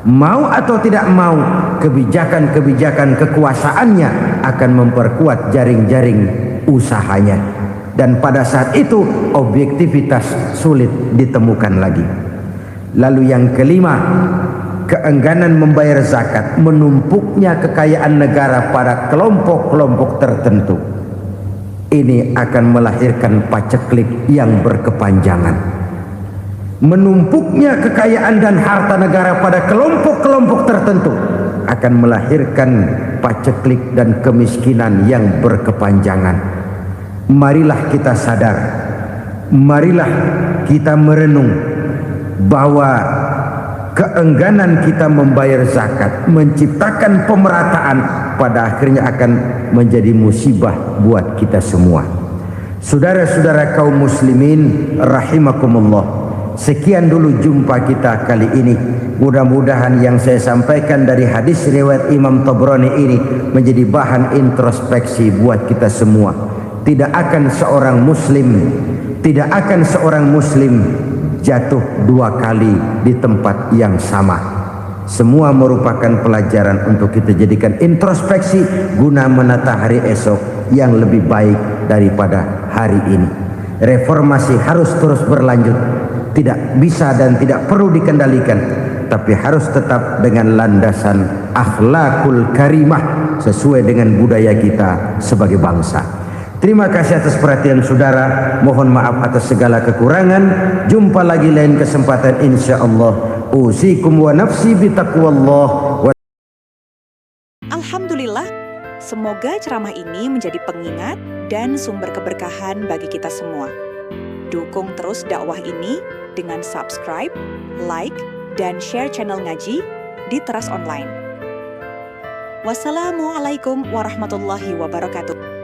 Mau atau tidak mau, kebijakan-kebijakan kekuasaannya akan memperkuat jaring-jaring usahanya. Dan pada saat itu objektivitas sulit ditemukan lagi. Lalu yang kelima, keengganan membayar zakat, menumpuknya kekayaan negara pada kelompok-kelompok tertentu. Ini akan melahirkan paceklik yang berkepanjangan. Menumpuknya kekayaan dan harta negara pada kelompok-kelompok tertentu akan melahirkan paceklik dan kemiskinan yang berkepanjangan. Marilah kita sadar, marilah kita merenung bahwa keengganan kita membayar zakat menciptakan pemerataan pada akhirnya akan menjadi musibah buat kita semua. Saudara-saudara kaum muslimin rahimakumullah, sekian dulu jumpa kita kali ini. Mudah-mudahan yang saya sampaikan dari hadis riwayat Imam Tabrani ini menjadi bahan introspeksi buat kita semua. Tidak akan seorang muslim jatuh dua kali di tempat yang sama. Semua merupakan pelajaran untuk kita jadikan introspeksi guna menata hari esok yang lebih baik daripada hari ini. Reformasi harus terus berlanjut, tidak bisa dan tidak perlu dikendalikan, tapi harus tetap dengan landasan akhlakul karimah sesuai dengan budaya kita sebagai bangsa. Terima kasih atas perhatian saudara. Mohon maaf atas segala kekurangan. Jumpa lagi lain kesempatan insyaallah. Usikum wa nafsi bitaqwallah. Alhamdulillah, semoga ceramah ini menjadi pengingat dan sumber keberkahan bagi kita semua. Dukung terus dakwah ini dengan subscribe, like, dan share channel ngaji di Teras Online. Wassalamualaikum warahmatullahi wabarakatuh.